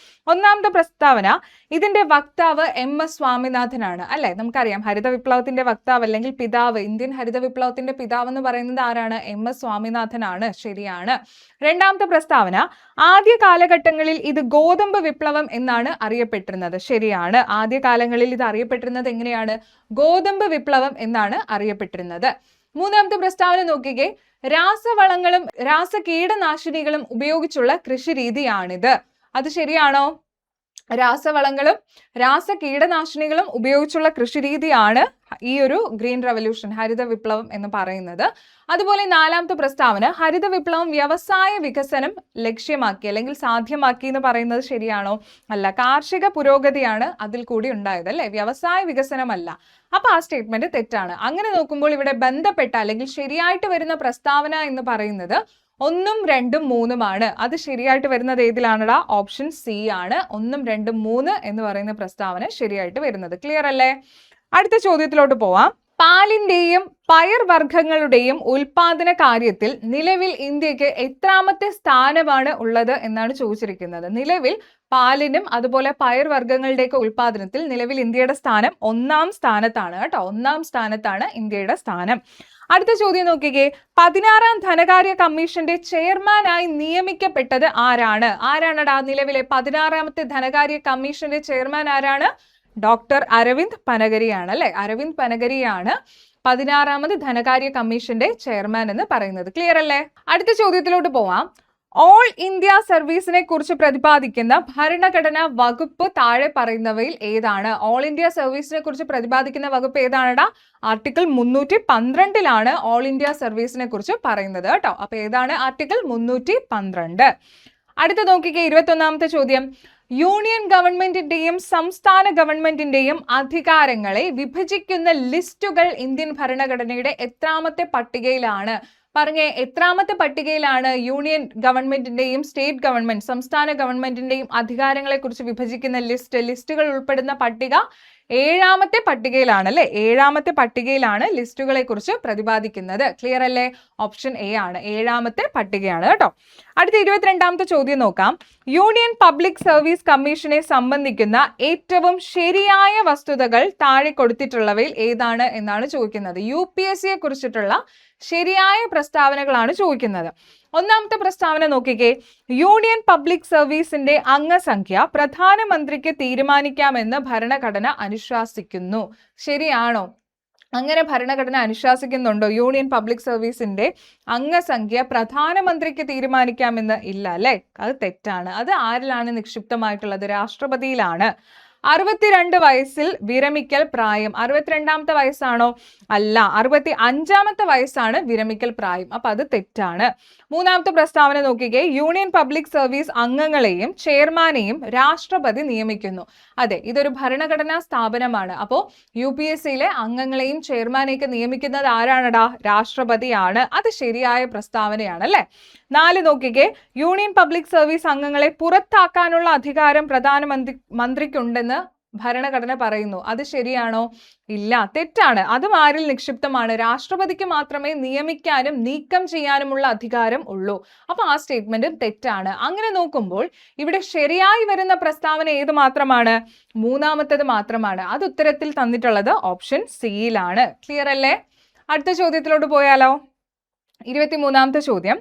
ഒന്നാമത്തെ പ്രസ്താവന, ഇതിന്റെ വക്താവ് MS സ്വാമിനാഥനാണ് അല്ലെ. നമുക്കറിയാം ഹരിത വിപ്ലവത്തിന്റെ വക്താവ് അല്ലെങ്കിൽ പിതാവ്, ഇന്ത്യൻ ഹരിത വിപ്ലവത്തിന്റെ പിതാവ് എന്ന് പറയുന്നത് ആരാണ്? MS സ്വാമിനാഥനാണ്. ശരിയാണ്. രണ്ടാമത്തെ പ്രസ്താവന, ആദ്യ കാലഘട്ടങ്ങളിൽ ഇത് ഗോതമ്പ് വിപ്ലവം എന്നാണ് അറിയപ്പെട്ടിരുന്നത്. ശരിയാണ്. ആദ്യ കാലങ്ങളിൽ ഇത് അറിയപ്പെട്ടിരുന്നത് എങ്ങനെയാണ്? ഗോതമ്പ് വിപ്ലവം എന്നാണ് അറിയപ്പെട്ടിരുന്നത്. മൂന്നാമത്തെ പ്രസ്താവന നോക്കിക്കേ. രാസവളങ്ങളും രാസകീടനാശിനികളും ഉപയോഗിച്ചുള്ള കൃഷി രീതിയാണിത്. അത് ശരിയാണോ? രാസവളങ്ങളും രാസകീടനാശിനികളും ഉപയോഗിച്ചുള്ള കൃഷി രീതിയാണ് ഈ ഒരു ഗ്രീൻ റവല്യൂഷൻ, ഹരിത വിപ്ലവം എന്ന് പറയുന്നത്. അതുപോലെ നാലാമത്തെ പ്രസ്താവന, ഹരിത വിപ്ലവം വ്യവസായ വികസനം ലക്ഷ്യമാക്കി അല്ലെങ്കിൽ സാധ്യമാക്കി എന്ന് പറയുന്നത് ശരിയാണോ? അല്ല, കാർഷിക പുരോഗതിയാണ് അതിൽ കൂടി ഉണ്ടായത് അല്ലെ, വ്യവസായ വികസനമല്ല. അപ്പൊ ആ സ്റ്റേറ്റ്മെന്റ് തെറ്റാണ്. അങ്ങനെ നോക്കുമ്പോൾ ഇവിടെ ബന്ധപ്പെട്ട അല്ലെങ്കിൽ ശരിയായിട്ട് വരുന്ന പ്രസ്താവന എന്ന് പറയുന്നത് 1, 2, 3 അത് ശരിയായിട്ട് വരുന്നത് ഏതിലാണടാ? ഓപ്ഷൻ സി ആണ്. 1, 2, 3 എന്ന് പറയുന്ന പ്രസ്താവന ശരിയായിട്ട് വരുന്നത്. ക്ലിയർ അല്ലേ? അടുത്ത ചോദ്യത്തിലോട്ട് പോവാം. പാലിന്റെയും പയർവർഗ്ഗങ്ങളുടെയും ഉൽപാദന കാര്യത്തിൽ നിലവിൽ ഇന്ത്യക്ക് എത്രാമത്തെ സ്ഥാനമാണ് ഉള്ളത് എന്നാണ് ചോദിച്ചിരിക്കുന്നത്. നിലവിൽ പാലിനും അതുപോലെ പയർവർഗ്ഗങ്ങളുടെയൊക്കെ ഉൽപാദനത്തിൽ നിലവിൽ ഇന്ത്യയുടെ സ്ഥാനം 1ാം സ്ഥാനത്താണ് കേട്ടോ. 1ാം സ്ഥാനത്താണ് ഇന്ത്യയുടെ സ്ഥാനം. അടുത്ത ചോദ്യം നോക്കിക്കേ. 16ാം ധനകാര്യ കമ്മീഷന്റെ ചെയർമാനായി നിയമിക്കപ്പെട്ടത് ആരാണ്? ആരാണടാ നിലവിലെ 16ാമത്തെ ധനകാര്യ കമ്മീഷന്റെ ചെയർമാൻ? ആരാണ്? ഡോക്ടർ അരവിന്ദ് പനഗരിയാണ് അല്ലെ. അരവിന്ദ് പനഗരിയാണ് 16ാമത് ധനകാര്യ കമ്മീഷന്റെ ചെയർമാൻ എന്ന് പറയുന്നത്. ക്ലിയർ അല്ലേ? അടുത്ത ചോദ്യത്തിലോട്ട് പോവാം. ഓൾ ഇന്ത്യ സർവീസിനെ കുറിച്ച് പ്രതിപാദിക്കുന്ന ഭരണഘടനാ വകുപ്പ് താഴെ പറയുന്നവയിൽ ഏതാണ്? ഓൾ ഇന്ത്യ സർവീസിനെ കുറിച്ച് പ്രതിപാദിക്കുന്ന വകുപ്പ് ഏതാണെടാ? ആർട്ടിക്കിൾ 312 ഓൾ ഇന്ത്യ സർവീസിനെ കുറിച്ച് പറയുന്നത് കേട്ടോ. അപ്പൊ ഏതാണ് ആർട്ടിക്കിൾ 312? അടുത്ത നോക്കിക്കേ, 21ാമത്തെ ചോദ്യം. യൂണിയൻ ഗവൺമെന്റിന്റെയും സംസ്ഥാന ഗവൺമെന്റിന്റെയും അധികാരങ്ങളെ വിഭജിക്കുന്ന ലിസ്റ്റുകൾ ഇന്ത്യൻ ഭരണഘടനയുടെ എത്രാമത്തെ പട്ടികയിലാണ്? പറഞ്ഞേ, എത്രാമത്തെ പട്ടികയിലാണ് യൂണിയൻ ഗവൺമെന്റിന്റെയും സ്റ്റേറ്റ് ഗവൺമെന്റ് സംസ്ഥാന ഗവൺമെന്റിന്റെയും അധികാരങ്ങളെ കുറിച്ച് വിഭജിക്കുന്ന ലിസ്റ്റുകൾ ഉൾപ്പെടുന്ന പട്ടിക 7ാമത്തെ പട്ടികയിലാണ് അല്ലെ. 7ാമത്തെ പട്ടികയിലാണ് ലിസ്റ്റുകളെ കുറിച്ച് പ്രതിപാദിക്കുന്നത്. ക്ലിയർ അല്ലേ? ഓപ്ഷൻ എ ആണ്, 7ാമത്തെ പട്ടികയാണ് കേട്ടോ. അടുത്ത 22ാമത്തെ ചോദ്യം നോക്കാം. യൂണിയൻ പബ്ലിക് സർവീസ് കമ്മീഷനെ സംബന്ധിക്കുന്ന ഏറ്റവും ശരിയായ വസ്തുതകൾ താഴെ കൊടുത്തിട്ടുള്ളവയിൽ ഏതാണ് എന്നാണ് ചോദിക്കുന്നത്. UPSCയെ കുറിച്ചിട്ടുള്ള ശരിയായ പ്രസ്താവനകളാണ് ചോദിക്കുന്നത്. ഒന്നാമത്തെ പ്രസ്താവന നോക്കിക്കേ. യൂണിയൻ പബ്ലിക് സർവീസിന്റെ അംഗസംഖ്യ പ്രധാനമന്ത്രിക്ക് തീരുമാനിക്കാമെന്ന് ഭരണഘടന അനുശാസിക്കുന്നു. ശരിയാണോ? അങ്ങനെ ഭരണഘടന അനുശാസിക്കുന്നുണ്ടോ? യൂണിയൻ പബ്ലിക് സർവീസിന്റെ അംഗസംഖ്യ പ്രധാനമന്ത്രിക്ക് തീരുമാനിക്കാമെന്ന് ഇല്ല അല്ലെ. അത് തെറ്റാണ്. അത് ആരിലാണ് നിക്ഷിപ്തമായിട്ടുള്ളത്? രാഷ്ട്രപതിയിലാണ്. 62 വയസ്സിൽ വിരമിക്കൽ പ്രായം. 62ാമത്തെ വയസ്സാണോ? അല്ല, 65ാമത്തെ വയസ്സാണ് വിരമിക്കൽ പ്രായം. അപ്പൊ അത് തെറ്റാണ്. മൂന്നാമത്തെ പ്രസ്താവന നോക്കിക്കേ. യൂണിയൻ പബ്ലിക് സർവീസ് അംഗങ്ങളെയും ചെയർമാനെയും രാഷ്ട്രപതി നിയമിക്കുന്നു. അതെ, ഇതൊരു ഭരണഘടനാ സ്ഥാപനമാണ്. അപ്പോൾ UPSCയിലെ അംഗങ്ങളെയും ചെയർമാനെയൊക്കെ നിയമിക്കുന്നത് ആരാണടാ? രാഷ്ട്രപതിയാണ്. അത് ശരിയായ പ്രസ്താവനയാണ് അല്ലെ. 4 നോക്കിക്കേ. യൂണിയൻ പബ്ലിക് സർവീസ് അംഗങ്ങളെ പുറത്താക്കാനുള്ള അധികാരം മന്ത്രിക്കുണ്ടെന്ന് ഭരണഘടന പറയുന്നു. അത് ശരിയാണോ? ഇല്ല, തെറ്റാണ്. അതും ആരിൽ നിക്ഷിപ്തമാണ്? രാഷ്ട്രപതിക്ക് മാത്രമേ നിയമിക്കാനും നീക്കം ചെയ്യാനുമുള്ള അധികാരം ഉള്ളൂ. അപ്പൊ ആ സ്റ്റേറ്റ്മെന്റും തെറ്റാണ്. അങ്ങനെ നോക്കുമ്പോൾ ഇവിടെ ശരിയായി വരുന്ന പ്രസ്താവന ഏത് മാത്രമാണ്? മൂന്നാമത്തേത് മാത്രമാണ്. അത് ഉത്തരത്തിൽ തന്നിട്ടുള്ളത് ഓപ്ഷൻ സിയിലാണ്. ക്ലിയർ അല്ലേ? അടുത്ത ചോദ്യത്തിലോട്ട് പോയാലോ. 23ാമത്തെ ചോദ്യം.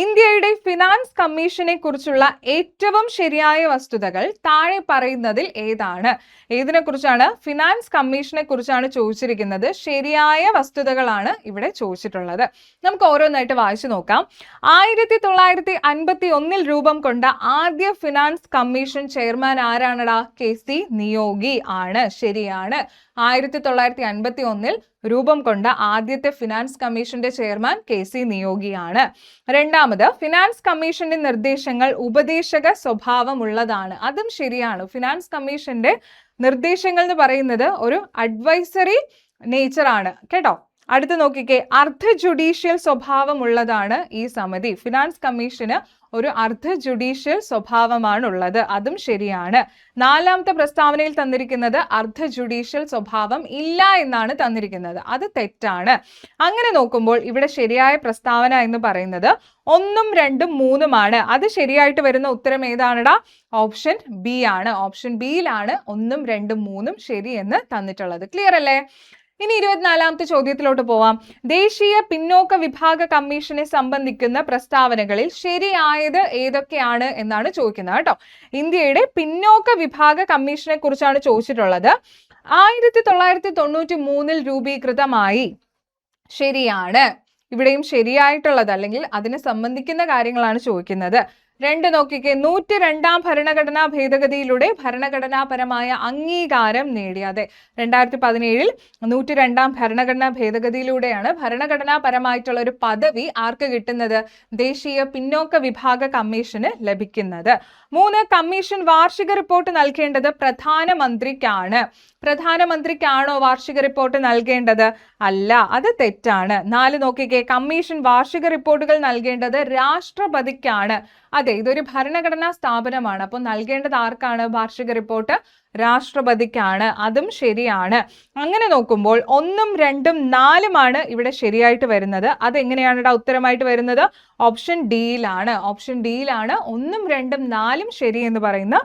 ഇന്ത്യയുടെ ഫിനാൻസ് കമ്മീഷനെ കുറിച്ചുള്ള ഏറ്റവും ശരിയായ വസ്തുതകൾ താഴെ പറയുന്നതിൽ ഏതാണ്? ഏതിനെ കുറിച്ചാണ്? ഫിനാൻസ് കമ്മീഷനെ കുറിച്ചാണ് ചോദിച്ചിരിക്കുന്നത്. ശരിയായ വസ്തുതകളാണ് ഇവിടെ ചോദിച്ചിട്ടുള്ളത്. നമുക്ക് ഓരോന്നായിട്ട് വായിച്ചു നോക്കാം. 1951 രൂപം കൊണ്ട ആദ്യ ഫിനാൻസ് കമ്മീഷൻ ചെയർമാൻ ആരാണടാ? KC നിയോഗി ആണ്. ശരിയാണ്. 1951 രൂപം കൊണ്ട ആദ്യത്തെ ഫിനാൻസ് കമ്മീഷന്റെ ചെയർമാൻ KC നിയോഗിയാണ്. രണ്ടാമത്, ഫിനാൻസ് കമ്മീഷന്റെ നിർദ്ദേശങ്ങൾ ഉപദേശക സ്വഭാവമുള്ളതാണ്. അതും ശരിയാണ്. ഫിനാൻസ് കമ്മീഷന്റെ നിർദ്ദേശങ്ങൾ എന്ന് പറയുന്നത് ഒരു അഡ്വൈസറി നേച്ചർ ആണ് കേട്ടോ. അടുത്ത് നോക്കിക്കേ. അർദ്ധ ജുഡീഷ്യൽ സ്വഭാവമുള്ളതാണ് ഈ സമിതി. ഫിനാൻസ് കമ്മീഷന് ഒരു അർദ്ധ ജുഡീഷ്യൽ സ്വഭാവമാണുള്ളത്. അതും ശരിയാണ്. 4ാമത്തെ പ്രസ്താവനയിൽ തന്നിരിക്കുന്നത് അർദ്ധ ജുഡീഷ്യൽ സ്വഭാവം ഇല്ല എന്നാണ് തന്നിരിക്കുന്നത്. അത് തെറ്റാണ്. അങ്ങനെ നോക്കുമ്പോൾ ഇവിടെ ശരിയായ പ്രസ്താവന എന്ന് പറയുന്നത് 1, 2, 3 അത് ശരിയായിട്ട് വരുന്ന ഉത്തരം ഏതാണെടാ? ഓപ്ഷൻ ബി ആണ്. ഓപ്ഷൻ ബിയിലാണ് 1, 2, 3 ശരി എന്ന് തന്നിട്ടുള്ളത്. ക്ലിയർ അല്ലേ? ഇനി 24ാമത്തെ ചോദ്യത്തിലോട്ട് പോവാം. ദേശീയ പിന്നോക്ക വിഭാഗ കമ്മീഷനെ സംബന്ധിക്കുന്ന പ്രസ്താവനകളിൽ ശരിയായത് ഏതൊക്കെയാണ് എന്നാണ് ചോദിക്കുന്നത് കേട്ടോ. ഇന്ത്യയുടെ പിന്നോക്ക വിഭാഗ കമ്മീഷനെ കുറിച്ചാണ് ചോദിച്ചിട്ടുള്ളത്. 1993 രൂപീകൃതമായി. ശരിയാണ്. ഇവിടെയും ശരിയായിട്ടുള്ളത് അല്ലെങ്കിൽ അതിനെ സംബന്ധിക്കുന്ന കാര്യങ്ങളാണ് ചോദിക്കുന്നത്. 2 നോക്കിക്കേ. 102ാം ഭരണഘടനാ ഭേദഗതിയിലൂടെ ഭരണഘടനാപരമായ അംഗീകാരം നേടി. അതെ, 2017 102ാം ഭരണഘടനാ ഭേദഗതിയിലൂടെയാണ് ഭരണഘടനാപരമായിട്ടുള്ള ഒരു പദവി ആർക്ക് കിട്ടുന്നത്? ദേശീയ പിന്നോക്ക വിഭാഗ കമ്മീഷന് ലഭിക്കുന്നത്. 3, കമ്മീഷൻ വാർഷിക റിപ്പോർട്ട് നൽകേണ്ടത് പ്രധാനമന്ത്രിക്കാണ്. പ്രധാനമന്ത്രിക്കാണോ വാർഷിക റിപ്പോർട്ട് നൽകേണ്ടത്? അല്ല, അത് തെറ്റാണ്. 4 നോക്കിക്കേ. കമ്മീഷൻ വാർഷിക റിപ്പോർട്ടുകൾ നൽകേണ്ടത് രാഷ്ട്രപതിക്കാണ്. അതെ, ഇതൊരു ഭരണഘടനാ സ്ഥാപനമാണ്. അപ്പോൾ നൽകേണ്ടത് ആർക്കാണ് വാർഷിക റിപ്പോർട്ട്? രാഷ്ട്രപതിക്കാണ്. അതും ശരിയാണ്. അങ്ങനെ നോക്കുമ്പോൾ 1, 2, 4 ഇവിടെ ശരിയായിട്ട് വരുന്നത്. അതെങ്ങനെയാണ് ഉത്തരമായിട്ട് വരുന്നത്? ഓപ്ഷൻ ഡിയിലാണ്. ഓപ്ഷൻ ഡിയിലാണ് 1, 2, 4 ശരി എന്ന് പറയുന്ന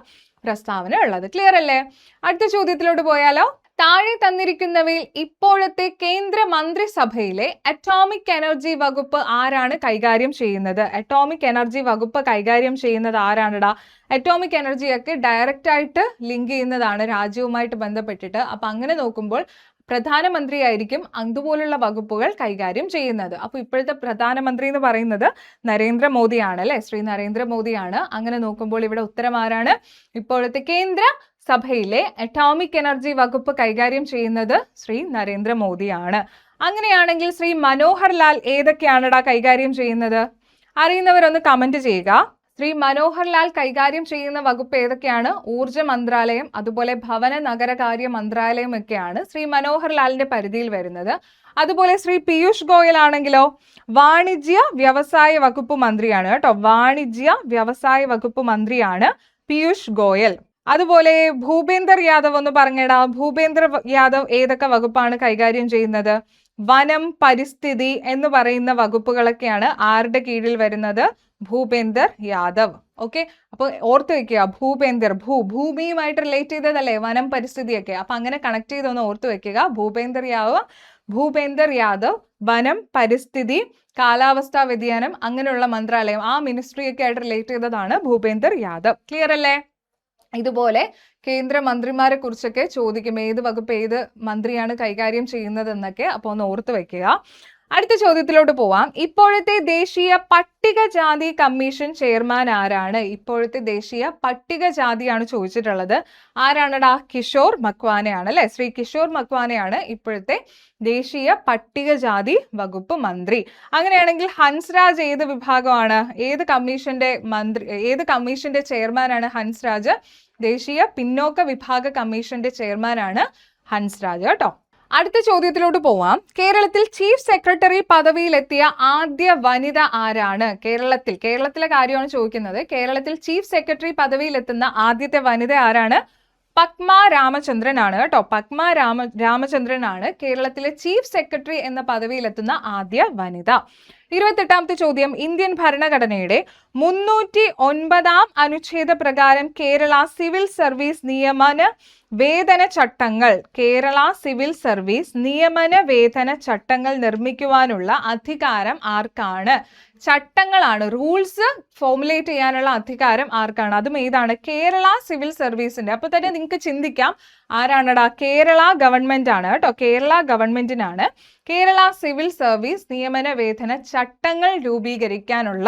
പ്രസ്താവന ഉള്ളത്. ക്ലിയർ അല്ലേ? അടുത്ത ചോദ്യത്തിലോട്ട് പോയാലോ. താഴെ തന്നിരിക്കുന്നവയിൽ ഇപ്പോഴത്തെ കേന്ദ്ര മന്ത്രിസഭയിലെ അറ്റോമിക് എനർജി വകുപ്പ് ആരാണ് കൈകാര്യം ചെയ്യുന്നത്? അറ്റോമിക് എനർജി വകുപ്പ് കൈകാര്യം ചെയ്യുന്നത് ആരാണെടാ? അറ്റോമിക് എനർജിയൊക്കെ ഡയറക്റ്റ് ആയിട്ട് ലിങ്ക് ചെയ്യുന്നതാണ് രാജ്യവുമായിട്ട് ബന്ധപ്പെട്ടിട്ട്. അപ്പൊ അങ്ങനെ നോക്കുമ്പോൾ പ്രധാനമന്ത്രി ആയിരിക്കും അതുപോലുള്ള വകുപ്പുകൾ കൈകാര്യം ചെയ്യുന്നത്. അപ്പൊ ഇപ്പോഴത്തെ പ്രധാനമന്ത്രി എന്ന് പറയുന്നത് നരേന്ദ്രമോദിയാണ് അല്ലെ, ശ്രീ നരേന്ദ്രമോദിയാണ്. അങ്ങനെ നോക്കുമ്പോൾ ഇവിടെ ഉത്തരം ആരാണ്? ഇപ്പോഴത്തെ കേന്ദ്ര സഭയിലെ അറ്റോമിക് എനർജി വകുപ്പ് കൈകാര്യം ചെയ്യുന്നത് ശ്രീ നരേന്ദ്രമോദിയാണ്. അങ്ങനെയാണെങ്കിൽ ശ്രീ മനോഹർ ലാൽ ഏതൊക്കെയാണടാ കൈകാര്യം ചെയ്യുന്നത്? അറിയുന്നവരൊന്ന് കമന്റ് ചെയ്യുക. ശ്രീ മനോഹർ ലാൽ കൈകാര്യം ചെയ്യുന്ന വകുപ്പ് ഏതൊക്കെയാണ്? ഊർജ മന്ത്രാലയം, അതുപോലെ ഭവന നഗരകാര്യ മന്ത്രാലയം ഒക്കെയാണ് ശ്രീ മനോഹർ ലാലിന്റെ പരിധിയിൽ വരുന്നത്. അതുപോലെ ശ്രീ പീയൂഷ് ഗോയൽ ആണെങ്കിലോ വാണിജ്യ വ്യവസായ വകുപ്പ് മന്ത്രിയാണ് കേട്ടോ. വാണിജ്യ വ്യവസായ വകുപ്പ് മന്ത്രിയാണ് പീയൂഷ് ഗോയൽ. അതുപോലെ ഭൂപേന്ദർ യാദവ് ഒന്ന് പറഞ്ഞേടാ. ഭൂപേന്ദർ യാദവ് ഏതൊക്കെ വകുപ്പാണ് കൈകാര്യം ചെയ്യുന്നത്? വനം, പരിസ്ഥിതി എന്ന് പറയുന്ന വകുപ്പുകളൊക്കെയാണ് ആരുടെ കീഴിൽ വരുന്നത്? ഭൂപേന്ദർ യാദവ്. ഓക്കെ, അപ്പൊ ഓർത്ത് വെക്കുക, ഭൂപേന്ദർ, ഭൂമിയുമായിട്ട് റിലേറ്റ് ചെയ്തതല്ലേ വനം, പരിസ്ഥിതിയൊക്കെ. അപ്പൊ അങ്ങനെ കണക്ട് ചെയ്തൊന്ന് ഓർത്ത് വെക്കുക. ഭൂപേന്ദർ യാദവ് വനം, പരിസ്ഥിതി, കാലാവസ്ഥാ വ്യതിയാനം അങ്ങനെയുള്ള മന്ത്രാലയം, ആ മിനിസ്ട്രി ഒക്കെ ആയിട്ട് റിലേറ്റ് ചെയ്തതാണ് ഭൂപേന്ദർ യാദവ്. ക്ലിയർ അല്ലേ? ഇതുപോലെ കേന്ദ്ര മന്ത്രിമാരെ കുറിച്ചൊക്കെ ചോദിക്കും, ഏത് വകുപ്പ് ഏത് മന്ത്രിയാണ് കൈകാര്യം ചെയ്യുന്നത് എന്നൊക്കെ. അപ്പോൾ ഒന്ന് ഓർത്ത് വെക്കുക. അടുത്ത ചോദ്യത്തിലോട്ട് പോവാം. ഇപ്പോഴത്തെ ദേശീയ പട്ടികജാതി കമ്മീഷൻ ചെയർമാൻ ആരാണ്? ഇപ്പോഴത്തെ ദേശീയ പട്ടികജാതിയാണ് ചോദിച്ചിട്ടുള്ളത്. ആരാണടാ? കിഷോർ മക്വാനയാണ് അല്ലെ. ശ്രീ കിഷോർ മക്വാനയാണ് ഇപ്പോഴത്തെ ദേശീയ പട്ടികജാതി വകുപ്പ് മന്ത്രി. അങ്ങനെയാണെങ്കിൽ ഹൻസ്രാജ് ഏത് വിഭാഗമാണ്? ഏത് കമ്മീഷന്റെ ചെയർമാനാണ് ഹൻസ്രാജ്? ദേശീയ പിന്നോക്ക വിഭാഗ കമ്മീഷന്റെ ചെയർമാനാണ് ഹൻസ്രാജ് കേട്ടോ. അടുത്ത ചോദ്യത്തിലോട്ട് പോവാം. കേരളത്തിൽ ചീഫ് സെക്രട്ടറി പദവിയിലെത്തിയ ആദ്യ വനിത ആരാണ്? കേരളത്തിലെ കാര്യമാണ് ചോദിക്കുന്നത്. കേരളത്തിൽ ചീഫ് സെക്രട്ടറി പദവിയിലെത്തുന്ന ആദ്യത്തെ വനിത ആരാണ്? പത്മ രാമചന്ദ്രൻ ആണ് കേട്ടോ. പത്മ രാമചന്ദ്രൻ ആണ് കേരളത്തിലെ ചീഫ് സെക്രട്ടറി എന്ന പദവിയിലെത്തുന്ന ആദ്യ വനിത. 28ാമത്തെ ചോദ്യം. ഇന്ത്യൻ ഭരണഘടനയുടെ 309 അനുച്ഛേദ പ്രകാരം കേരള സിവിൽ സർവീസ് നിയമന വേതന ചട്ടങ്ങൾ നിർമ്മിക്കുവാനുള്ള അധികാരം ആർക്കാണ്? ചട്ടങ്ങളാണ്, റൂൾസ് ഫോർമുലേറ്റ് ചെയ്യാനുള്ള അധികാരം ആർക്കാണ്? അതും ഏതാണ്? കേരള സിവിൽ സർവീസിന്റെ. അപ്പൊ തന്നെ നിങ്ങൾക്ക് ചിന്തിക്കാം, ആരാണടാ? കേരള ഗവൺമെന്റ് ആണ് കേട്ടോ. കേരള ഗവൺമെന്റിനാണ് കേരള സിവിൽ സർവീസ് നിയമന വേതന ചട്ടങ്ങൾ രൂപീകരിക്കാനുള്ള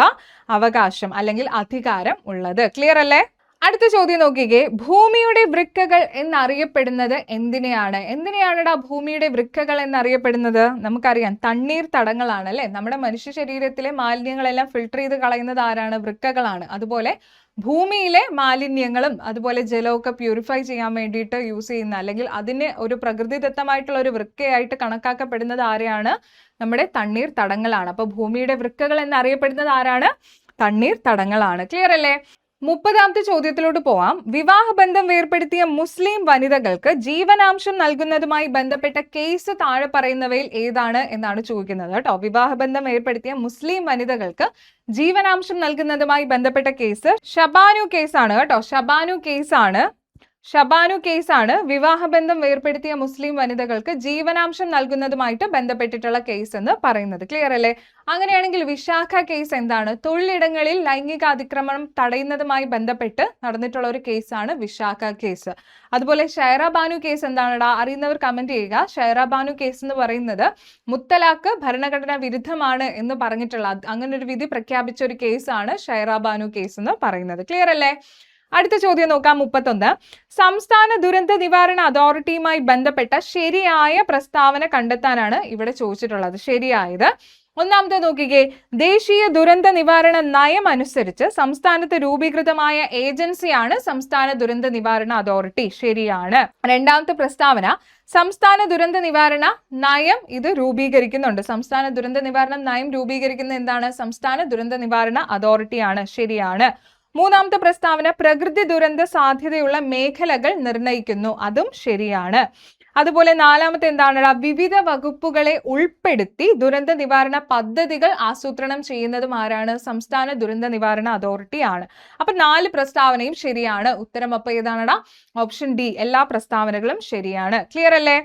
അവകാശം അല്ലെങ്കിൽ അധികാരം ഉള്ളത്. ക്ലിയർ അല്ലേ? അടുത്ത ചോദ്യം നോക്കിക്കേ. ഭൂമിയുടെ വൃക്കകൾ എന്നറിയപ്പെടുന്നത് എന്തിനെയാണെടാ ഭൂമിയുടെ വൃക്കകൾ എന്നറിയപ്പെടുന്നത്? നമുക്കറിയാം, തണ്ണീർ തടങ്ങളാണ് അല്ലെ. നമ്മുടെ മനുഷ്യ ശരീരത്തിലെ മാലിന്യങ്ങളെല്ലാം ഫിൽട്ടർ ചെയ്ത് കളയുന്നത് ആരാണ്? വൃക്കകളാണ്. അതുപോലെ ഭൂമിയിലെ മാലിന്യങ്ങളും അതുപോലെ ജലമൊക്കെ പ്യൂരിഫൈ ചെയ്യാൻ വേണ്ടിയിട്ട് യൂസ് ചെയ്യുന്ന അല്ലെങ്കിൽ അതിന് ഒരു പ്രകൃതിദത്തമായിട്ടുള്ള ഒരു വൃക്കയായിട്ട് കണക്കാക്കപ്പെടുന്നത് ആരെയാണ്? നമ്മുടെ തണ്ണീർ തടങ്ങളാണ്. അപ്പൊ ഭൂമിയുടെ വൃക്കകൾ എന്നറിയപ്പെടുന്നത് ആരാണ്? തണ്ണീർ തടങ്ങളാണ്. ക്ലിയർ അല്ലേ? 30ാമത്തെ ചോദ്യത്തിലോട്ട് പോവാം. വിവാഹബന്ധം വേർപ്പെടുത്തിയ മുസ്ലിം വനിതകൾക്ക് ജീവനാംശം നൽകുന്നതുമായി ബന്ധപ്പെട്ട കേസ് താഴെ പറയുന്നവയിൽ ഏതാണ് എന്നാണ് ചോദിക്കുന്നത് കേട്ടോ. വിവാഹബന്ധം ഏർപ്പെടുത്തിയ മുസ്ലിം വനിതകൾക്ക് ജീവനാംശം നൽകുന്നതുമായി ബന്ധപ്പെട്ട കേസ് ഷബാനു കേസാണ് കേട്ടോ. ഷബാനു കേസാണ് വിവാഹബന്ധം വേർപ്പെടുത്തിയ മുസ്ലിം വനിതകൾക്ക് ജീവനാംശം നൽകുന്നതുമായിട്ട് ബന്ധപ്പെട്ടിട്ടുള്ള കേസ് എന്ന് പറയുന്നത്. ക്ലിയർ അല്ലേ? അങ്ങനെയാണെങ്കിൽ വിശാഖ കേസ് എന്താണ്? തൊഴിലിടങ്ങളിൽ ലൈംഗിക അതിക്രമണം തടയുന്നതുമായി ബന്ധപ്പെട്ട് നടന്നിട്ടുള്ള ഒരു കേസാണ് വിശാഖ കേസ്. അതുപോലെ ഷൈറ ബാനു കേസ് എന്താണെടാ? അറിയുന്നവർ കമന്റ് ചെയ്യുക. ഷൈറ ബാനു കേസ് എന്ന് പറയുന്നത് മുത്തലാഖ് ഭരണഘടനാ വിരുദ്ധമാണ് എന്ന് പറഞ്ഞിട്ടുള്ള അങ്ങനെ ഒരു വിധി പ്രഖ്യാപിച്ച ഒരു കേസാണ് ഷൈറ ബാനു കേസ് എന്ന് പറയുന്നത്. ക്ലിയർ അല്ലേ? അടുത്ത ചോദ്യം നോക്കാം. 31. സംസ്ഥാന ദുരന്ത നിവാരണ അതോറിറ്റിയുമായി ബന്ധപ്പെട്ട ശരിയായ പ്രസ്താവന കണ്ടെത്താനാണ് ഇവിടെ ചോദിച്ചിട്ടുള്ളത്. ശരിയായത് ഒന്നാമത്തെ നോക്കിക്കേ. ദേശീയ ദുരന്ത നിവാരണ നയം അനുസരിച്ച് സംസ്ഥാനത്ത് രൂപീകൃതമായ ഏജൻസിയാണ് സംസ്ഥാന ദുരന്ത നിവാരണ അതോറിറ്റി. ശരിയാണ്. രണ്ടാമത്തെ പ്രസ്താവന, സംസ്ഥാന ദുരന്ത നിവാരണ നയം ഇത് രൂപീകരിക്കുന്നുണ്ട്. സംസ്ഥാന ദുരന്ത നിവാരണ നയം രൂപീകരിക്കുന്ന എന്താണ്? സംസ്ഥാന ദുരന്ത നിവാരണ അതോറിറ്റിയാണ്. ശരിയാണ്. മൂന്നാമത്തെ പ്രസ്താവന, പ്രകൃതി ദുരന്ത സാധ്യതയുള്ള മേഖലകൾ നിർണയിക്കുന്നു. അതും ശരിയാണ്. അതുപോലെ നാലാമത്തെ എന്താണ്? വിവിധ വകുപ്പുകളെ ഉൾപ്പെടുത്തി ദുരന്ത നിവാരണ പദ്ധതികൾ ആസൂത്രണം ചെയ്യുന്നതും ആരാണ്? സംസ്ഥാന ദുരന്ത നിവാരണ അതോറിറ്റി ആണ്. അപ്പൊ 4 പ്രസ്താവനയും ശരിയാണ്. ഉത്തരം അപ്പൊ ഏതാണടാ? ഓപ്ഷൻ ഡി, എല്ലാ പ്രസ്താവനകളും ശരിയാണ്. ക്ലിയർ അല്ലേ?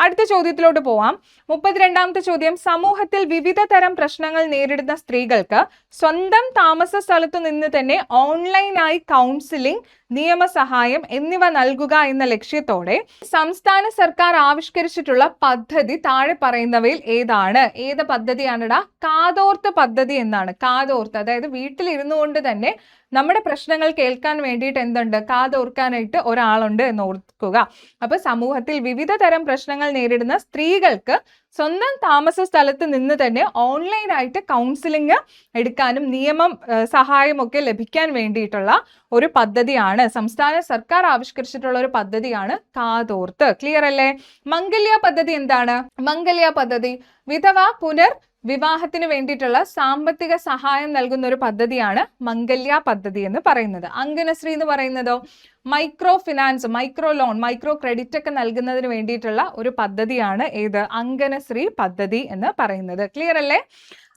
അടുത്ത ചോദ്യത്തിലോട്ട് പോവാം. 32ാമത്തെ ചോദ്യം, സമൂഹത്തിൽ വിവിധ തരം പ്രശ്നങ്ങൾ നേരിടുന്ന സ്ത്രീകൾക്ക് സ്വന്തം താമസ സ്ഥലത്തു നിന്ന് തന്നെ ഓൺലൈനായി കൗൺസിലിംഗ്, നിയമസഹായം എന്നിവ നൽകുക എന്ന ലക്ഷ്യത്തോടെ സംസ്ഥാന സർക്കാർ ആവിഷ്കരിച്ചിട്ടുള്ള പദ്ധതി താഴെ പറയുന്നവയിൽ ഏതാണ്? ഏത് പദ്ധതിയാണെടാ? കാതോർത്ത് പദ്ധതി എന്നാണ്. കാതോർത്ത്, അതായത് വീട്ടിലിരുന്നു കൊണ്ട് തന്നെ നമ്മുടെ പ്രശ്നങ്ങൾ കേൾക്കാൻ വേണ്ടിയിട്ട് എന്തുണ്ട്? കാതോർക്കാനായിട്ട് ഒരാളുണ്ട് എന്ന് ഓർക്കുക. അപ്പൊ സമൂഹത്തിൽ വിവിധ തരം പ്രശ്നങ്ങൾ നേരിടുന്ന സ്ത്രീകൾക്ക് സ്വന്തം താമസ സ്ഥലത്ത് നിന്ന് തന്നെ ഓൺലൈനായിട്ട് കൗൺസിലിംഗ് എടുക്കാനും നിയമം സഹായമൊക്കെ ലഭിക്കാൻ വേണ്ടിയിട്ടുള്ള ഒരു പദ്ധതിയാണ്, സംസ്ഥാന സർക്കാർ ആവിഷ്കരിച്ചിട്ടുള്ള ഒരു പദ്ധതിയാണ് കാതോർത്ത്. ക്ലിയർ അല്ലേ? മംഗല്യ പദ്ധതി എന്താണ്? മംഗല്യ പദ്ധതി വിധവ പുനർ വിവാഹത്തിന് വേണ്ടിയിട്ടുള്ള സാമ്പത്തിക സഹായം നൽകുന്ന ഒരു പദ്ധതിയാണ് മംഗല്യ പദ്ധതി എന്ന് പറയുന്നത്. അംഗനശ്രീ എന്ന് പറയുന്നതോ micro finance, micro loan, micro credit ഒക്കെ നൽകുന്നതിന് വേണ്ടിയിട്ടുള്ള ഒരു പദ്ധതിയാണ് ഏത്? അംഗനശ്രീ പദ്ധതി എന്ന് പറയുന്നത്. ക്ലിയർ അല്ലേ?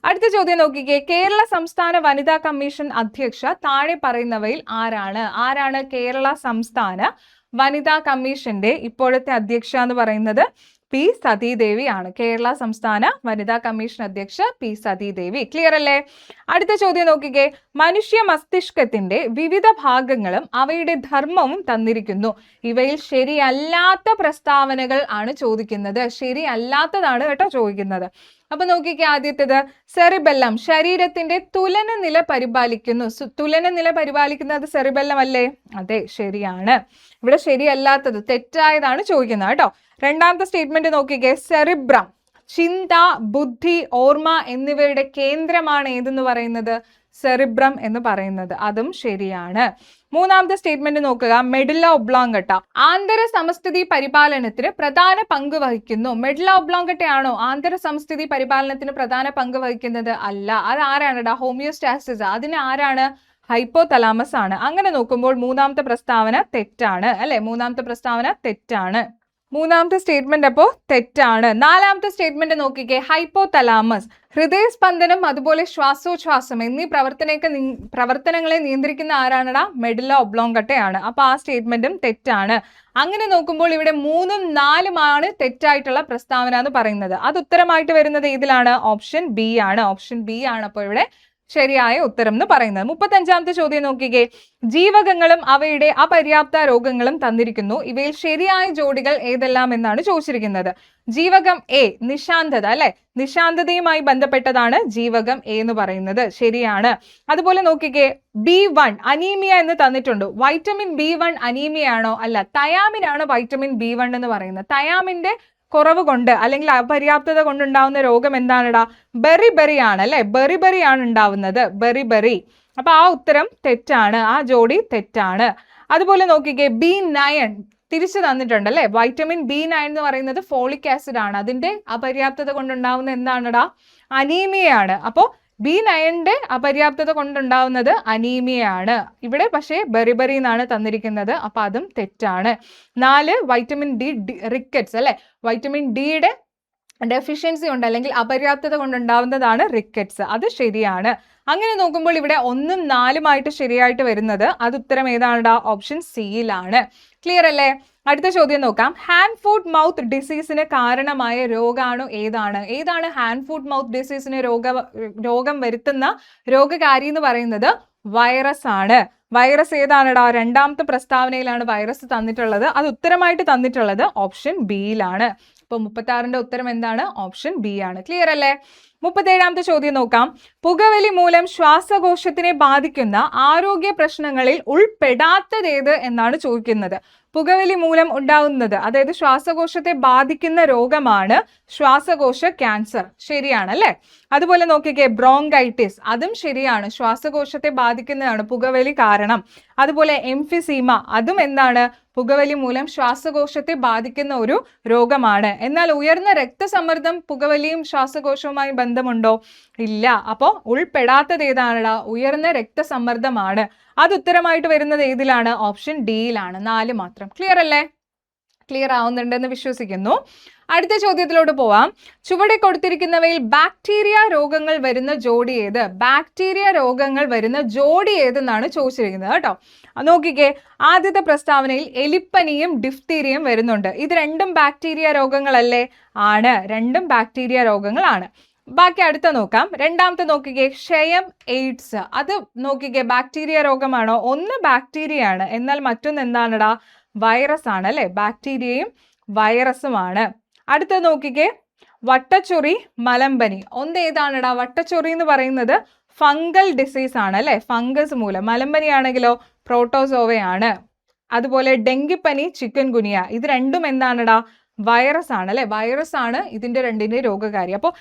അടുത്ത ചോദ്യം നോക്കിക്കേ. കേരള സംസ്ഥാന വനിതാ കമ്മീഷൻ അധ്യക്ഷ താഴെ പറയുന്നവയിൽ ആരാണ്? ആരാണ് കേരള സംസ്ഥാന വനിതാ കമ്മീഷന്റെ ഇപ്പോഴത്തെ അധ്യക്ഷ എന്ന് പറയുന്നത്? പി സതീദേവി ആണ്. കേരള സംസ്ഥാന വനിതാ കമ്മീഷൻ അധ്യക്ഷ പി സതീദേവി. ക്ലിയർ അല്ലേ? അടുത്ത ചോദ്യം നോക്കിക്കേ. മനുഷ്യ മസ്തിഷ്കത്തിന്റെ വിവിധ ഭാഗങ്ങളും അവയുടെ ധർമ്മവും തന്നിരിക്കുന്നു. ഇവയിൽ ശരിയല്ലാത്ത പ്രസ്താവനകൾ ആണ് ചോദിക്കുന്നത്. ശരിയല്ലാത്തതാണ് കേട്ടോ ചോദിക്കുന്നത്. അപ്പൊ നോക്കിക്കേ, ആദ്യത്തേത് സെറിബെല്ലം ശരീരത്തിന്റെ തുലന നില പരിപാലിക്കുന്നു. തുലന നില പരിപാലിക്കുന്നത് സെറിബെല്ലം അല്ലേ? അതെ, ശരിയാണ്. ഇവിടെ ശരിയല്ലാത്തത്, തെറ്റായതാണ് ചോദിക്കുന്നത് കേട്ടോ. രണ്ടാമത്തെ സ്റ്റേറ്റ്മെന്റ് നോക്കിക്കേ. സെറിബ്രം ചിന്ത, ബുദ്ധി, ഓർമ്മ എന്നിവയുടെ കേന്ദ്രമാണ് ഏതെന്ന് പറയുന്നത്? സെറിബ്രം എന്ന് പറയുന്നത്. അതും ശരിയാണ്. മൂന്നാമത്തെ സ്റ്റേറ്റ്മെന്റ് നോക്കുക. മെഡുല്ല ഒബ്ലോങ്കട്ട ആന്തര സമസ്ഥിതി പരിപാലനത്തിന് പ്രധാന പങ്ക് വഹിക്കുന്നു. മെഡുല്ല ഒബ്ലോങ്കട്ട ആണോ ആന്തര സമസ്ഥിതി പരിപാലനത്തിന് പ്രധാന പങ്ക് വഹിക്കുന്നത്? അല്ല. അത് ആരാണ്? ഹോമിയോസ്റ്റാസിസ്. അതിന് ആരാണ്? ഹൈപ്പോതലാമസ് ആണ്. അങ്ങനെ നോക്കുമ്പോൾ മൂന്നാമത്തെ പ്രസ്താവന തെറ്റാണ് അല്ലെ? മൂന്നാമത്തെ പ്രസ്താവന തെറ്റാണ്. മൂന്നാമത്തെ സ്റ്റേറ്റ്മെന്റ് അപ്പോൾ തെറ്റാണ്. നാലാമത്തെ സ്റ്റേറ്റ്മെന്റ് നോക്കിക്കേ. ഹൈപ്പോതലാമസ് ഹൃദയസ്പന്ദനം അതുപോലെ ശ്വാസോച്ഛ്വാസം എന്നീ പ്രവർത്തനങ്ങളെ നിയന്ത്രിക്കുന്ന ആരാണടാ? മെഡുല്ല ഒബ്ലോങ്കട്ടയാണ്. അപ്പൊ ആ സ്റ്റേറ്റ്മെന്റും തെറ്റാണ്. അങ്ങനെ നോക്കുമ്പോൾ ഇവിടെ 3ഉം 4ഉം ആണ് തെറ്റായിട്ടുള്ള പ്രസ്താവന എന്ന് പറയുന്നത്. അത് ഉത്തരമായിട്ട് വരുന്നത് ഏതിലാണ്? ഓപ്ഷൻ ബി ആണ്. ഓപ്ഷൻ ബി ആണ് അപ്പോൾ ഇവിടെ ശരിയായ ഉത്തരം എന്ന് പറയുന്നത്. 35ാമത്തെ ചോദ്യം നോക്കിക്കേ. ജീവകങ്ങളും അവയുടെ അപര്യാപ്ത രോഗങ്ങളും തന്നിരിക്കുന്നു. ഇവയിൽ ശരിയായ ജോഡികൾ ഏതെല്ലാം എന്നാണ് ചോദിച്ചിരിക്കുന്നത്. ജീവകം എ നിശാന്തത അല്ലെ? നിശാന്തതയുമായി ബന്ധപ്പെട്ടതാണ് ജീവകം എ എന്ന് പറയുന്നത്. ശരിയാണ്. അതുപോലെ നോക്കിക്കേ. B1 അനീമിയ എന്ന് തന്നിട്ടുണ്ട്. വൈറ്റമിൻ B1 അനീമിയ ആണോ? അല്ല. തയാമിൻ ആണ് വൈറ്റമിൻ B1 എന്ന് പറയുന്നത്. തയാമിന്റെ കുറവ് കൊണ്ട് അല്ലെങ്കിൽ അപര്യാപ്തത കൊണ്ടുണ്ടാവുന്ന രോഗം എന്താണെടാ? ബെറിബെറി ആണ് അല്ലെ? ബെറിബെറി ആണ് ഉണ്ടാവുന്നത്. ബെറിബെറി. അപ്പൊ ആ ഉത്തരം തെറ്റാണ്. ആ ജോഡി തെറ്റാണ്. അതുപോലെ നോക്കിക്കേ. B9 തിരിച്ചു തന്നിട്ടുണ്ട് അല്ലെ? വൈറ്റമിൻ B9 എന്ന് പറയുന്നത് ഫോളിക് ആസിഡ് ആണ്. അതിന്റെ അപര്യാപ്തത കൊണ്ടുണ്ടാവുന്ന എന്താണെടാ? അനീമിയയാണ്. അപ്പോ B9ന്റെ അപര്യാപ്തത കൊണ്ടുണ്ടാവുന്നത് അനീമിയയാണ്. ഇവിടെ പക്ഷേ ബെറിബെറി എന്നാണ് തന്നിരിക്കുന്നത്. അപ്പൊ അതും തെറ്റാണ്. 4 വൈറ്റമിൻ ഡി റിക്കറ്റ്സ് അല്ലെ? വൈറ്റമിൻ ഡിയുടെ ഡെഫിഷ്യൻസി ഉണ്ട് അല്ലെങ്കിൽ അപര്യാപ്തത കൊണ്ടുണ്ടാവുന്നതാണ് റിക്കറ്റ്സ്. അത് ശരിയാണ്. അങ്ങനെ നോക്കുമ്പോൾ ഇവിടെ 1ഉം 4ഉമായിട്ട് ശരിയായിട്ട് വരുന്നത് അത് ഉത്തരം ഏതാണ്ടാ? ഓപ്ഷൻ സിയിലാണ്. ക്ലിയർ അല്ലേ? അടുത്ത ചോദ്യം നോക്കാം. ഹാൻഡ് ഫുഡ് മൗത്ത് ഡിസീസിന് കാരണമായ രോഗാണു ഏതാണ്? ഏതാണ് ഹാൻഡ് ഫുഡ് മൗത്ത് ഡിസീസിന് രോഗം വരുത്തുന്ന രോഗകാരി എന്ന് പറയുന്നത്? വൈറസ് ആണ്. വൈറസ് ഏതാണെടാ? രണ്ടാമത്തെ പ്രസ്താവനയിലാണ് വൈറസ് തന്നിട്ടുള്ളത്. അത് ഉത്തരമായിട്ട് തന്നിട്ടുള്ളത് ഓപ്ഷൻ ബിയിലാണ്. അപ്പൊ 36ന്റെ ഉത്തരം എന്താണ്? ഓപ്ഷൻ ബി ആണ്. ക്ലിയർ അല്ലേ? 37ാമത്തെ ചോദ്യം നോക്കാം. പുകവലി മൂലം ശ്വാസകോശത്തിനെ ബാധിക്കുന്ന ആരോഗ്യ പ്രശ്നങ്ങളിൽ ഉൾപ്പെടാത്തതേത് എന്നാണ് ചോദിക്കുന്നത്. പുകവലി മൂലം ഉണ്ടാവുന്നത്, അതായത് ശ്വാസകോശത്തെ ബാധിക്കുന്ന രോഗമാണ് ശ്വാസകോശ ക്യാൻസർ. ശരിയാണ് അല്ലെ? അതുപോലെ നോക്കിക്കേ. ബ്രോങ്കൈറ്റിസ് അതും ശരിയാണ്. ശ്വാസകോശത്തെ ബാധിക്കുന്നതാണ് പുകവലി കാരണം. അതുപോലെ എംഫിസീമ അതും എന്താണ്? പുകവലി മൂലം ശ്വാസകോശത്തെ ബാധിക്കുന്ന ഒരു രോഗമാണ്. എന്നാൽ ഉയർന്ന രക്തസമ്മർദ്ദം പുകവലിയും ശ്വാസകോശവുമായി ബന്ധമുണ്ടോ? ഇല്ല. അപ്പോൾ ഉൾപ്പെടാത്തത് ഏതാണടാ? ഉയർന്ന രക്തസമ്മർദ്ദമാണ്. അത് ഉത്തരമായിട്ട് വരുന്നത് ഏതിലാണ്? ഓപ്ഷൻ ഡിയിലാണ്. 4 മാത്രം. ക്ലിയർ അല്ലേ? ക്ലിയർ ആവുന്നുണ്ടെന്ന് വിശ്വസിക്കുന്നു. അടുത്ത ചോദ്യത്തിലോട്ട് പോവാം. ചുവടെ കൊടുത്തിരിക്കുന്നവയിൽ ബാക്ടീരിയ രോഗങ്ങൾ വരുന്ന ജോഡി ഏത്? ബാക്ടീരിയ രോഗങ്ങൾ വരുന്ന ജോഡി ഏതെന്നാണ് ചോദിച്ചിരിക്കുന്നത് കേട്ടോ. നോക്കിക്കേ, ആദ്യത്തെ പ്രസ്താവനയിൽ എലിപ്പനിയും ഡിഫ്തീരിയയും വരുന്നുണ്ട്. ഇത് രണ്ടും ബാക്ടീരിയ രോഗങ്ങളല്ലേ? ആണ്, രണ്ടും ബാക്ടീരിയ രോഗങ്ങളാണ്. ബാക്കി അടുത്ത നോക്കാം. രണ്ടാമത്തെ നോക്കിക്കേ, ക്ഷയം, എയ്ഡ്സ്. അത് നോക്കിക്കേ, ബാക്ടീരിയ രോഗമാണോ? ഒന്ന് ബാക്ടീരിയ ആണ്, എന്നാൽ മറ്റൊന്ന് എന്താണെടാ? വൈറസ് ആണ് അല്ലെ? ബാക്ടീരിയയും വൈറസുമാണ്. അടുത്തത് നോക്കിക്കേ, വട്ടച്ചൊറി, മലമ്പനി. ഒന്ന് ഏതാണെടാ? വട്ടച്ചൊറി എന്ന് പറയുന്നത് ഫംഗൽ ഡിസീസ് ആണ് അല്ലെ? ഫംഗസ് മൂലം. മലമ്പനി ആണെങ്കിലോ പ്രോട്ടോസോവയാണ്. അതുപോലെ ഡെങ്കിപ്പനി, ചിക്കൻ ഗുനിയ. ഇത് രണ്ടും എന്താണെടാ? വൈറസ് ആണ് അല്ലെ? വൈറസ് ആണ് ഇതിന്റെ രണ്ടിന്റെ രോഗകാരി. അപ്പോൾ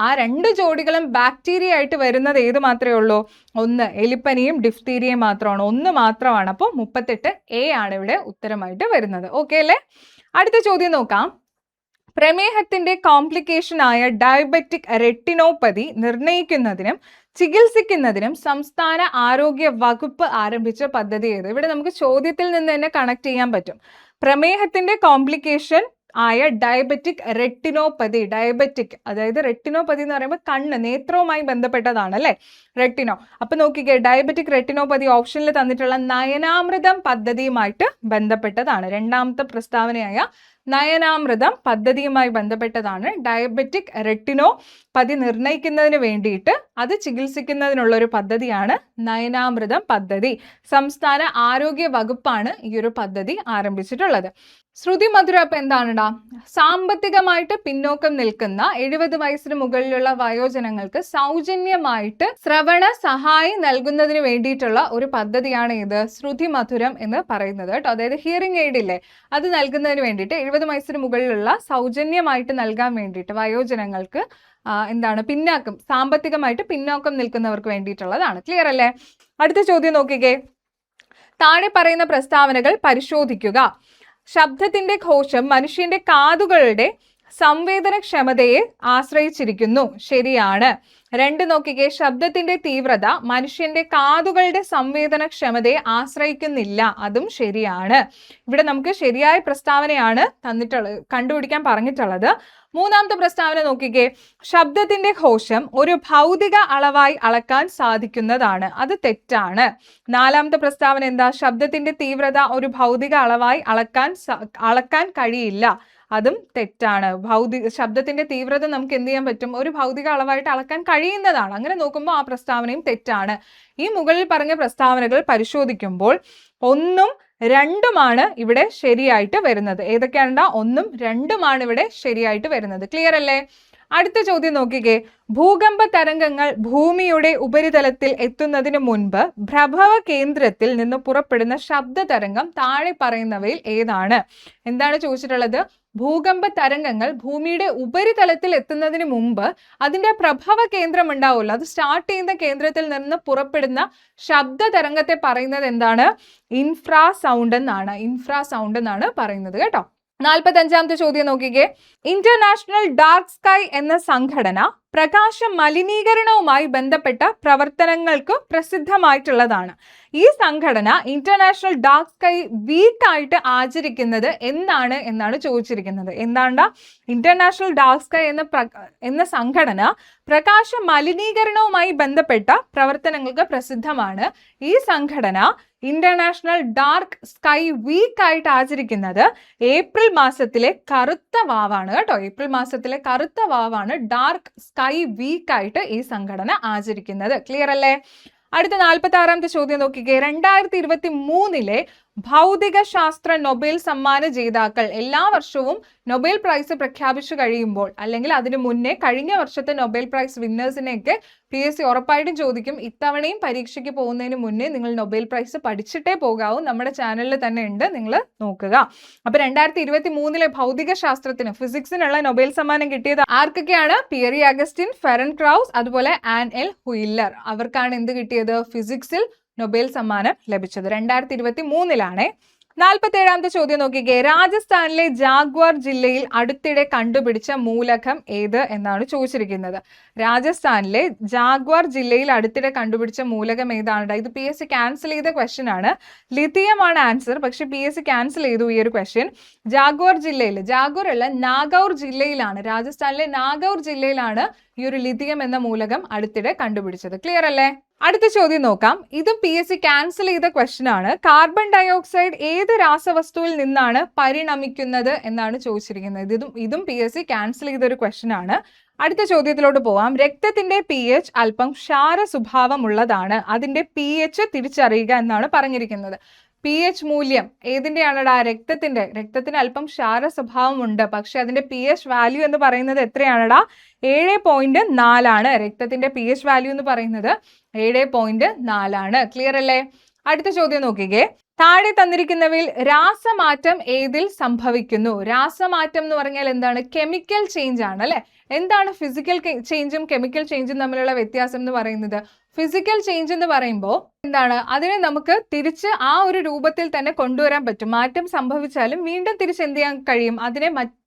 ആ രണ്ട് ജോഡികളും ബാക്ടീരിയ ആയിട്ട് വരുന്നത് ഏത് മാത്രമേ ഉള്ളൂ? ഒന്ന് എലിപ്പനിയും ഡിഫ്തീരിയയും മാത്രമാണ്, ഒന്ന് മാത്രമാണ്. അപ്പോൾ 38A ആണ് ഇവിടെ ഉത്തരമായിട്ട് വരുന്നത്. ഓക്കെ അല്ലേ? അടുത്ത ചോദ്യം നോക്കാം. പ്രമേഹത്തിന്റെ കോംപ്ലിക്കേഷൻ ആയ ഡയബറ്റിക് റെറ്റിനോപ്പതി നിർണ്ണയിക്കുന്നതിനും ചികിത്സിക്കുന്നതിനും സംസ്ഥാന ആരോഗ്യ വകുപ്പ് ആരംഭിച്ച പദ്ധതി ഏത്? ഇവിടെ നമുക്ക് ചോദ്യത്തിൽ നിന്ന് തന്നെ കണക്ട് ചെയ്യാൻ പറ്റും. പ്രമേഹത്തിന്റെ കോംപ്ലിക്കേഷൻ ആയ ഡയബറ്റിക് റെറ്റിനോപ്പതി. ഡയബറ്റിക് അതായത് റെറ്റിനോപ്പതി എന്ന് പറയുമ്പോൾ കണ്ണ്, നേത്രവുമായി ബന്ധപ്പെട്ടതാണ് അല്ലെ? റെറ്റിനോ. അപ്പൊ നോക്കിക്കേ, ഡയബറ്റിക് റെറ്റിനോപ്പതി ഓപ്ഷനിൽ തന്നിട്ടുള്ള നയനാമൃതം പദ്ധതിയുമായിട്ട് ബന്ധപ്പെട്ടതാണ്. രണ്ടാമത്തെ പ്രസ്താവനയായ നയനാമൃതം പദ്ധതിയുമായി ബന്ധപ്പെട്ടതാണ്. ഡയബറ്റിക് റെറ്റിനോപ്പതി നിർണ്ണയിക്കുന്നതിന് വേണ്ടിയിട്ട് അത് ചികിത്സിക്കുന്നതിനുള്ള ഒരു പദ്ധതിയാണ് നയനാമൃതം പദ്ധതി. സംസ്ഥാന ആരോഗ്യ വകുപ്പാണ് ഈ ഒരു പദ്ധതി ആരംഭിച്ചിട്ടുള്ളത്. ശ്രുതി മധുര അപ്പൊ എന്താണെടാ? സാമ്പത്തികമായിട്ട് പിന്നോക്കം നിൽക്കുന്ന 70 വയസ്സിന് മുകളിലുള്ള വയോജനങ്ങൾക്ക് സൗജന്യമായിട്ട് ശ്രവണ സഹായം നൽകുന്നതിന് വേണ്ടിയിട്ടുള്ള ഒരു പദ്ധതിയാണ് ഇത് ശ്രുതി മധുരം എന്ന് പറയുന്നത് കേട്ടോ. അതായത് ഹിയറിംഗ് എയ്ഡ് ഇല്ലേ, അത് നൽകുന്നതിന് വേണ്ടിയിട്ട് 70 വയസ്സിന് മുകളിലുള്ള സൗജന്യമായിട്ട് നൽകാൻ വേണ്ടിയിട്ട് വയോജനങ്ങൾക്ക് സാമ്പത്തികമായിട്ട് പിന്നോക്കം നിൽക്കുന്നവർക്ക് വേണ്ടിയിട്ടുള്ളതാണ്. ക്ലിയർ അല്ലേ? അടുത്ത ചോദ്യം നോക്കിക്കേ. താഴെ പറയുന്ന പ്രസ്താവനകൾ പരിശോധിക്കുക. ശബ്ദത്തിന്റെ ഘോഷം മനുഷ്യന്റെ കാതുകളുടെ സംവേദനക്ഷമതയെ ആശ്രയിച്ചിരിക്കുന്നു. ശരിയാണ്. 2 നോക്കിക്കേ, ശബ്ദത്തിന്റെ തീവ്രത മനുഷ്യന്റെ കാതുകളുടെ സംവേദനക്ഷമതയെ ആശ്രയിക്കുന്നില്ല. അതും ശരിയാണ്. ഇവിടെ നമുക്ക് ശരിയായ പ്രസ്താവനയാണ് കണ്ടുപിടിക്കാൻ പറഞ്ഞിട്ടുള്ളത്. 3ാമത്തെ പ്രസ്താവന നോക്കിക്കേ, ശബ്ദത്തിന്റെ ഘോഷം ഒരു ഭൗതിക അളവായി അളക്കാൻ സാധിക്കുന്നതാണ്. അത് തെറ്റാണ്. 4ാമത്തെ പ്രസ്താവന എന്താ? ശബ്ദത്തിന്റെ തീവ്രത ഒരു ഭൗതിക അളവായി അളക്കാൻ കഴിയില്ല. അതും തെറ്റാണ്. ശബ്ദത്തിന്റെ തീവ്രത നമുക്ക് എന്ത് ചെയ്യാൻ പറ്റും? ഒരു ഭൗതിക അളവായിട്ട് അളക്കാൻ കഴിയുന്നതാണ്. അങ്ങനെ നോക്കുമ്പോൾ ആ പ്രസ്താവനയും തെറ്റാണ്. ഈ മുകളിൽ പറഞ്ഞ പ്രസ്താവനകൾ പരിശോധിക്കുമ്പോൾ 1ഉം 2ഉമാണ് ഇവിടെ ശരിയായിട്ട് വരുന്നത്. ഏതൊക്കെയാണ്? 1ഉം 2ഉമാണ് ഇവിടെ ശരിയായിട്ട് വരുന്നത്. ക്ലിയർ അല്ലേ? അടുത്ത ചോദ്യം നോക്കിക്കേ. ഭൂകമ്പ തരംഗങ്ങൾ ഭൂമിയുടെ ഉപരിതലത്തിൽ എത്തുന്നതിന് മുൻപ് പ്രഭവ കേന്ദ്രത്തിൽ നിന്ന് പുറപ്പെടുന്ന ശബ്ദ തരംഗം താഴെ പറയുന്നവയിൽ ഏതാണ്? എന്താണ് ചോദിച്ചിട്ടുള്ളത്? ഭൂകമ്പ തരംഗങ്ങൾ ഭൂമിയുടെ ഉപരിതലത്തിൽ എത്തുന്നതിന് മുമ്പ് അതിന്റെ പ്രഭവ കേന്ദ്രം ഉണ്ടാവുമല്ലോ, അത് സ്റ്റാർട്ട് ചെയ്യുന്ന കേന്ദ്രത്തിൽ നിന്ന് പുറപ്പെടുന്ന ശബ്ദ തരംഗത്തെ പറയുന്നത് എന്താണ്? ഇൻഫ്രാസൗണ്ട് എന്നാണ്. ഇൻഫ്രാസൗണ്ട് എന്നാണ് പറയുന്നത് കേട്ടോ. 45ാമത്തെ ചോദ്യം നോക്കിക്കേ. ഇന്റർനാഷണൽ ഡാർക്ക് സ്കൈ എന്ന സംഘടന പ്രകാശ മലിനീകരണവുമായി ബന്ധപ്പെട്ട പ്രവർത്തനങ്ങൾക്ക് പ്രസിദ്ധമായിട്ടുള്ളതാണ്. ഈ സംഘടന ഇന്റർനാഷണൽ ഡാർക്ക് സ്കൈ വീക്ക് ആയിട്ട് ആചരിക്കുന്നത് എന്നാണ് ചോദിച്ചിരിക്കുന്നത്. എന്താണ്ടാ? ഇന്റർനാഷണൽ ഡാർക്ക് സ്കൈ എന്ന സംഘടന പ്രകാശ മലിനീകരണവുമായി ബന്ധപ്പെട്ട പ്രവർത്തനങ്ങൾക്ക് പ്രസിദ്ധമാണ്. ഈ സംഘടന ഇന്റർനാഷണൽ ഡാർക്ക് സ്കൈ വീക്ക് ആയിട്ട് ആചരിക്കുന്നത് ഏപ്രിൽ മാസത്തിലെ കറുത്ത വാവാണ് കേട്ടോ. ഏപ്രിൽ മാസത്തിലെ കറുത്ത വാവാണ് ഡാർക്ക് സ്കൈ വീക്ക് ആയിട്ട് ഈ സംഘടന ആചരിക്കുന്നത്. ക്ലിയർ അല്ലേ? അടുത്ത 46ാമത്തെ ചോദ്യം നോക്കിക്കേ. 2023 ഭൗതിക ശാസ്ത്ര നൊബേൽ സമ്മാന ജേതാക്കൾ എല്ലാ വർഷവും നൊബേൽ പ്രൈസ് പ്രഖ്യാപിച്ചു കഴിയുമ്പോൾ, അല്ലെങ്കിൽ അതിനു മുന്നേ കഴിഞ്ഞ വർഷത്തെ നൊബേൽ പ്രൈസ് വിന്നേഴ്സിനെയൊക്കെ PSC ഉറപ്പായിട്ടും ചോദിക്കും. ഇത്തവണയും പരീക്ഷയ്ക്ക് പോകുന്നതിന് മുന്നേ നിങ്ങൾ നൊബേൽ പ്രൈസ് പഠിച്ചിട്ടേ പോകാവൂ. നമ്മുടെ ചാനലിൽ തന്നെ ഉണ്ട്, നിങ്ങൾ നോക്കുക. അപ്പൊ 2023 ഭൗതിക ശാസ്ത്രത്തിന്, ഫിസിക്സിനുള്ള നൊബേൽ സമ്മാനം കിട്ടിയത് ആർക്കൊക്കെയാണ്? പിയറി അഗസ്റ്റിൻ, ഫെറൻ ക്രൗസ്, അതുപോലെ ആൻ എൽ ഹുയില്ലർ. അവർക്കാണ് എന്ത് കിട്ടിയത്? ഫിസിക്സിൽ നൊബേൽ സമ്മാനം ലഭിച്ചത്. 2023 47ാമത്തെ ചോദ്യം നോക്കിക്കേ. രാജസ്ഥാനിലെ ജാഗ്വാർ ജില്ലയിൽ അടുത്തിടെ കണ്ടുപിടിച്ച മൂലകം ഏത് എന്നാണ് ചോദിച്ചിരിക്കുന്നത്. രാജസ്ഥാനിലെ ജാഗ്വാർ ജില്ലയിൽ അടുത്തിടെ കണ്ടുപിടിച്ച മൂലകം ഏതാണ്? ഇത് PSC ക്യാൻസൽ ചെയ്ത ക്വസ്റ്റ്യൻ ആണ്. ലിഥിയം ആണ് ആൻസർ, പക്ഷെ PSC ക്യാൻസൽ ചെയ്തു ഈ ഒരു ക്വസ്റ്റ്യൻ. ജാഗ്വാർ ജില്ലയിൽ, ജാഗ്വാർ അല്ല നാഗൗർ ജില്ലയിലാണ്, രാജസ്ഥാനിലെ നാഗൗർ ജില്ലയിലാണ് ഈ ഒരു ലിഥിയം എന്ന മൂലകം അടുത്തിടെ കണ്ടുപിടിച്ചത്. ക്ലിയർ അല്ലേ? അടുത്ത ചോദ്യം നോക്കാം. ഇതും PSC ക്യാൻസൽ ചെയ്ത ക്വസ്റ്റ്യൻ ആണ്. കാർബൺ ഡയോക്സൈഡ് ഏത് രാസവസ്തുവിൽ നിന്നാണ് പരിണമിക്കുന്നത് എന്നാണ് ചോദിച്ചിരിക്കുന്നത്. ഇതും PSC ക്യാൻസൽ ചെയ്ത ഒരു ക്വസ്റ്റ്യൻ ആണ്. അടുത്ത ചോദ്യത്തിലോട്ട് പോവാം. രക്തത്തിന്റെ pH അല്പം ക്ഷാര സ്വഭാവമുള്ളതാണ്, അതിന്റെ pH തിരിച്ചറിയുക എന്നാണ് പറഞ്ഞിരിക്കുന്നത്. pH മൂല്യം ഏതിന്റെയാണടാ? രക്തത്തിന് അല്പം ക്ഷാര സ്വഭാവമുണ്ട്, പക്ഷെ അതിന്റെ pH വാല്യൂ എന്ന് പറയുന്നത് എത്രയാണടാ? 7.4 ആണ്. രക്തത്തിന്റെ pH വാല്യൂ എന്ന് പറയുന്നത് 7.4 ആണ്. ക്ലിയർ അല്ലേ? അടുത്ത ചോദ്യം നോക്കിക്കേ. താഴെ തന്നിരിക്കുന്നവയിൽ രാസമാറ്റം ഏതിൽ സംഭവിക്കുന്നു? രാസമാറ്റം എന്ന് പറഞ്ഞാൽ എന്താണ്? കെമിക്കൽ ചേഞ്ച് ആണ് അല്ലെ? എന്താണ് ഫിസിക്കൽ ചേഞ്ചും കെമിക്കൽ ചേഞ്ചും തമ്മിലുള്ള വ്യത്യാസം എന്ന് പറയുന്നത്? ഫിസിക്കൽ ചേഞ്ച് എന്ന് പറയുമ്പോൾ എന്താണ്? അതിനെ നമുക്ക് തിരിച്ച് ആ ഒരു രൂപത്തിൽ തന്നെ കൊണ്ടുവരാൻ പറ്റും. മാറ്റം സംഭവിച്ചാലും വീണ്ടും തിരിച്ച് എന്ത് ചെയ്യാൻ കഴിയും? അതിനെ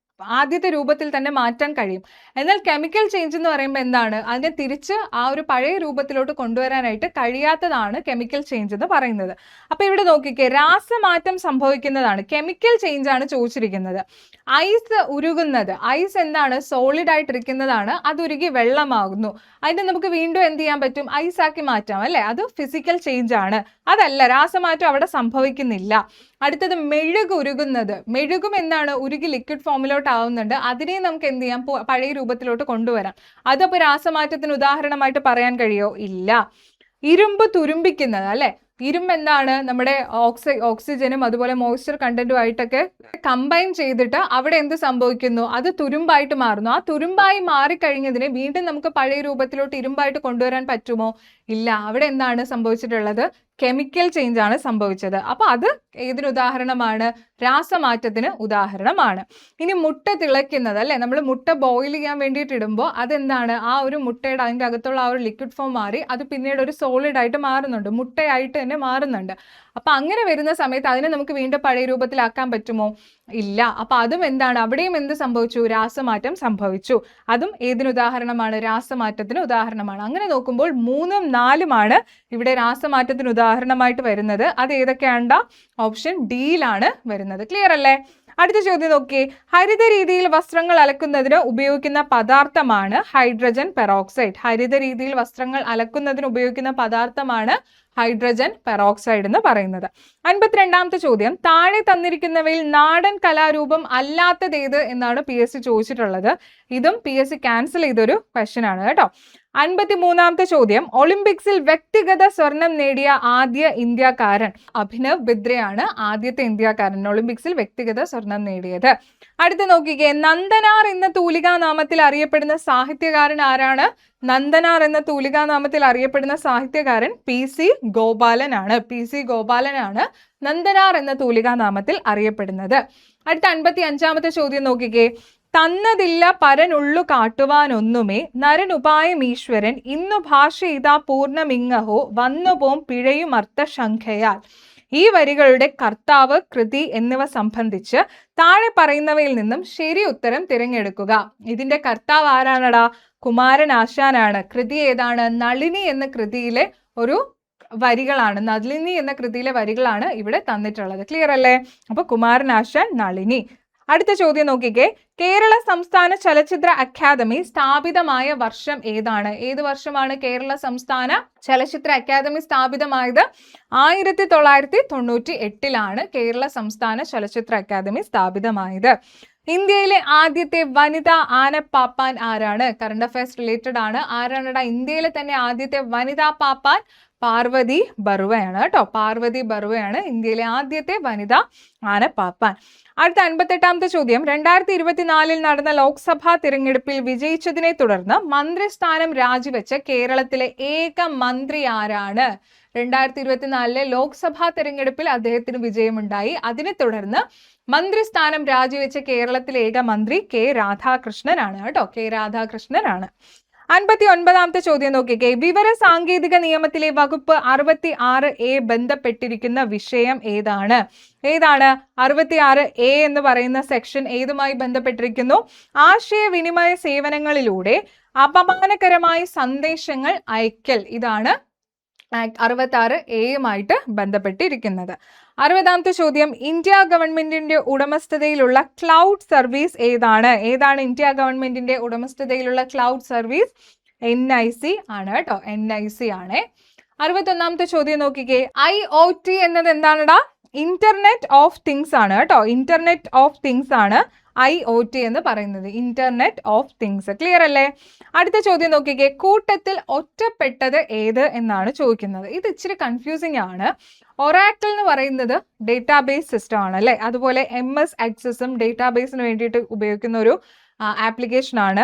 ആദ്യത്തെ രൂപത്തിൽ തന്നെ മാറ്റാൻ കഴിയും. എന്നാൽ കെമിക്കൽ ചേഞ്ച് എന്ന് പറയുമ്പോൾ എന്താണ്? അതിനെ തിരിച്ച് ആ ഒരു പഴയ രൂപത്തിലോട്ട് കൊണ്ടുവരാനായിട്ട് കഴിയാത്തതാണ് കെമിക്കൽ ചേഞ്ച് എന്ന് പറയുന്നത്. അപ്പൊ ഇവിടെ നോക്കിക്കേ, രാസമാറ്റം സംഭവിക്കുന്നതാണ്, കെമിക്കൽ ചേഞ്ച് ആണ് ചോദിച്ചിരിക്കുന്നത്. ഐസ് ഉരുകുന്നത്, ഐസ് എന്താണ്? സോളിഡ് ആയിട്ടിരിക്കുന്നതാണ്, അത് ഉരുകി വെള്ളമാകുന്നു. അതിനെ നമുക്ക് വീണ്ടും എന്ത് ചെയ്യാൻ പറ്റും? ഐസ് ആക്കി മാറ്റാം അല്ലെ? അത് ഫിസിക്കൽ ചേഞ്ച് ആണ്. അതല്ല, രാസമാറ്റം അവിടെ സംഭവിക്കുന്നില്ല. അടുത്തത് മെഴുക് ഉരുകുന്നത്. മെഴുകും എന്താണ്? ഉരുകി ലിക്വിഡ് ഫോമിലോട്ട് ആവുന്നുണ്ട്, അതിനെ നമുക്ക് എന്ത് ചെയ്യാം? പഴയ രൂപത്തിലോട്ട് കൊണ്ടുവരാം. അതപ്പോൾ രാസമാറ്റത്തിന് ഉദാഹരണമായിട്ട് പറയാൻ കഴിയോ? ഇല്ല. ഇരുമ്പ് തുരുമ്പിക്കുന്നത് അല്ലെ? ഇരുമ്പ് എന്താണ്? നമ്മുടെ ഓക്സിജനും അതുപോലെ മോയ്സ്ചർ കണ്ടന്റും ആയിട്ടൊക്കെ കമ്പൈൻ ചെയ്തിട്ട് അവിടെ എന്ത് സംഭവിക്കുന്നു? അത് തുരുമ്പായിട്ട് മാറുന്നു. ആ തുരുമ്പായി മാറിക്കഴിഞ്ഞതിനെ വീണ്ടും നമുക്ക് പഴയ രൂപത്തിലോട്ട് ഇരുമ്പായിട്ട് കൊണ്ടുവരാൻ പറ്റുമോ? ഇല്ല. അവിടെ എന്താണ് സംഭവിച്ചിട്ടുള്ളത്? കെമിക്കൽ ചേഞ്ച് ആണ് സംഭവിച്ചത്. അപ്പൊ അത് ഏതിന് ഉദാഹരണമാണ്? രാസമാറ്റത്തിന് ഉദാഹരണമാണ്. ഇനി മുട്ട തിളയ്ക്കുന്നത് അല്ലെ? നമ്മൾ മുട്ട ബോയിൽ ചെയ്യാൻ വേണ്ടിയിട്ട് ഇടുമ്പോൾ അതെന്താണ്? ആ ഒരു മുട്ടയുടെ അതിൻ്റെ അകത്തുള്ള ആ ഒരു ലിക്വിഡ് ഫോം മാറി അത് പിന്നീട് ഒരു സോളിഡ് ആയിട്ട് മാറുന്നുണ്ട്, മുട്ടയായിട്ട് തന്നെ മാറുന്നുണ്ട്. അപ്പൊ അങ്ങനെ വരുന്ന സമയത്ത് അതിനെ നമുക്ക് വീണ്ടും പഴയ രൂപത്തിലാക്കാൻ പറ്റുമോ? ഇല്ല. അപ്പൊ അതും എന്താണ്? അവിടെയും എന്ത് സംഭവിച്ചു? രാസമാറ്റം സംഭവിച്ചു. അതും ഏതിന് ഉദാഹരണമാണ്? രാസമാറ്റത്തിന് ഉദാഹരണമാണ്. അങ്ങനെ നോക്കുമ്പോൾ 3ഉം 4ഉമാണ് ഇവിടെ രാസമാറ്റത്തിന് ഉദാഹരണമായിട്ട് വരുന്നത്. അത് ഏതൊക്കെയാണ്ടാ? ഓപ്ഷൻ ഡിയിലാണ് വരുന്നത്. ക്ലിയർ അല്ലേ? അടുത്ത ചോദ്യം നോക്കിയേ. ഹരിത രീതിയിൽ വസ്ത്രങ്ങൾ അലക്കുന്നതിന് ഉപയോഗിക്കുന്ന പദാർത്ഥമാണ് ഹൈഡ്രജൻ പെറോക്സൈഡ്. ഹരിത രീതിയിൽ വസ്ത്രങ്ങൾ അലക്കുന്നതിന് ഉപയോഗിക്കുന്ന പദാർത്ഥമാണ് ഹൈഡ്രജൻ പെറോക്സൈഡ് എന്ന് പറയുന്നത്. 52ാമത്തെ ചോദ്യം. താഴെ തന്നിരിക്കുന്നവയിൽ നാടൻ കലാരൂപം അല്ലാത്തതേത് എന്നാണ് PSC ചോദിച്ചിട്ടുള്ളത്. ഇതും PSC ക്യാൻസൽ ചെയ്തൊരു ക്വസ്റ്റ്യൻ ആണ് കേട്ടോ. 53ാമത്തെ ചോദ്യം. ഒളിമ്പിക്സിൽ വ്യക്തിഗത സ്വർണം നേടിയ ആദ്യ ഇന്ത്യക്കാരൻ അഭിനവ് ബിദ്രയാണ് ആദ്യത്തെ ഇന്ത്യക്കാരൻ ഒളിമ്പിക്സിൽ വ്യക്തിഗത സ്വർണം നേടിയത്. അടുത്ത നോക്കിക്കേ. നന്ദനാർ എന്ന തൂലികാനാമത്തിൽ അറിയപ്പെടുന്ന സാഹിത്യകാരൻ ആരാണ്? നന്ദനാർ എന്ന തൂലികാനാമത്തിൽ അറിയപ്പെടുന്ന സാഹിത്യകാരൻ PC ഗോപാലനാണ്. PC ഗോപാലനാണ് നന്ദനാർ എന്ന തൂലികാനാമത്തിൽ അറിയപ്പെടുന്നത്. അടുത്ത 55ാമത്തെ ചോദ്യം നോക്കിക്കേ. തന്നതില്ല പരനുള്ളു കാട്ടുവാനൊന്നുമേ നരനുപായം ഈശ്വരൻ ഇന്നു ഭാഷ ഇതാ പൂർണ്ണമിങ്ങഹോ വന്നുപോം പിഴയും അർത്ഥശങ്കയാൽ. ഈ വരികളുടെ കർത്താവ്, കൃതി എന്നിവ സംബന്ധിച്ച് താഴെ പറയുന്നവയിൽ നിന്നും ശരി ഉത്തരം തിരഞ്ഞെടുക്കുക. ഇതിന്റെ കർത്താവ് ആരാണടാ? കുമാരൻ ആശാനാണ്. കൃതി ഏതാണ്? നളിനി എന്ന കൃതിയിലെ ഒരു വരികളാണ്. നളിനി എന്ന കൃതിയിലെ വരികളാണ് ഇവിടെ തന്നിട്ടുള്ളത്. ക്ലിയർ അല്ലേ? അപ്പൊ കുമാരൻ ആശാൻ, നളിനി. അടുത്ത ചോദ്യം നോക്കിക്കേ. കേരള സംസ്ഥാന ചലച്ചിത്ര അക്കാദമി സ്ഥാപിതമായ വർഷം ഏതാണ്? ഏത് വർഷമാണ് കേരള സംസ്ഥാന ചലച്ചിത്ര അക്കാദമി സ്ഥാപിതമായത്? 1998 കേരള സംസ്ഥാന ചലച്ചിത്ര അക്കാദമി സ്ഥാപിതമായത്. ഇന്ത്യയിലെ ആദ്യത്തെ വനിതാ ആനപ്പാപ്പാൻ ആരാണ്? കറണ്ട് അഫയേഴ്സ് റിലേറ്റഡ് ആണ്. ആരാണടാ ഇന്ത്യയിലെ തന്നെ ആദ്യത്തെ വനിതാ പാപ്പാൻ? പാർവതി ബറുവയാണ് കേട്ടോ. പാർവതി ബറുവയാണ് ഇന്ത്യയിലെ ആദ്യത്തെ വനിതാ ആനപ്പാപ്പാൻ. അടുത്ത 58ാമത്തെ ചോദ്യം. 2024 നടന്ന ലോക്സഭാ തിരഞ്ഞെടുപ്പിൽ വിജയിച്ചതിനെ തുടർന്ന് മന്ത്രിസ്ഥാനം രാജിവെച്ച കേരളത്തിലെ ഏക മന്ത്രി ആരാണ്? 2024 ലോക്സഭാ തിരഞ്ഞെടുപ്പിൽ അദ്ദേഹത്തിന് വിജയമുണ്ടായി. അതിനെ തുടർന്ന് മന്ത്രിസ്ഥാനം രാജിവെച്ച കേരളത്തിലെ ഏക മന്ത്രി K. രാധാകൃഷ്ണനാണ് കേട്ടോ. K. രാധാകൃഷ്ണനാണ്. 59ാമത്തെ ചോദ്യം നോക്കിക്കേ. വിവര സാങ്കേതിക നിയമത്തിലെ വകുപ്പ് 66A ബന്ധപ്പെട്ടിരിക്കുന്ന വിഷയം ഏതാണ്? 66A എന്ന് പറയുന്ന സെക്ഷൻ ഏതുമായി ബന്ധപ്പെട്ടിരിക്കുന്നു? ആശയവിനിമയ സേവനങ്ങളിലൂടെ അപമാനകരമായ സന്ദേശങ്ങൾ അയക്കൽ. ഇതാണ് 66A ബന്ധപ്പെട്ടിരിക്കുന്നത്. 60ാമത്തെ ചോദ്യം, ഇന്ത്യ ഗവൺമെന്റിന്റെ ഉടമസ്ഥതയിലുള്ള ക്ലൗഡ് സർവീസ് ഏതാണ്? ഇന്ത്യ ഗവൺമെന്റിന്റെ ഉടമസ്ഥതയിലുള്ള ക്ലൗഡ് സർവീസ്? NIC ആണ് കേട്ടോ, NIC ആണ്. 61ാമത്തെ ചോദ്യം നോക്കിക്കേ. IoT എന്നത് എന്താണെടാ? ഇന്റർനെറ്റ് ഓഫ് തിങ്സ് ആണ് കേട്ടോ, ഇന്റർനെറ്റ് ഓഫ് തിങ്സ് ആണ് IoT എന്ന് പറയുന്നത്, ഇന്റർനെറ്റ് ഓഫ് തിങ്സ്. ക്ലിയർ അല്ലേ? അടുത്ത ചോദ്യം നോക്കിക്കേ. കൂട്ടത്തിൽ ഒറ്റപ്പെട്ടത് ഏത് എന്നാണ് ചോദിക്കുന്നത്. ഇത് ഇച്ചിരി കൺഫ്യൂസിംഗ് ആണ്. ഒറാക്കിൾ എന്ന് പറയുന്നത് ഡേറ്റാബേസ് സിസ്റ്റം ആണ് അല്ലേ? അതുപോലെ MS Accessഉം ഡേറ്റാബേസിന് വേണ്ടിയിട്ട് ഉപയോഗിക്കുന്ന ഒരു ആപ്ലിക്കേഷൻ ആണ്.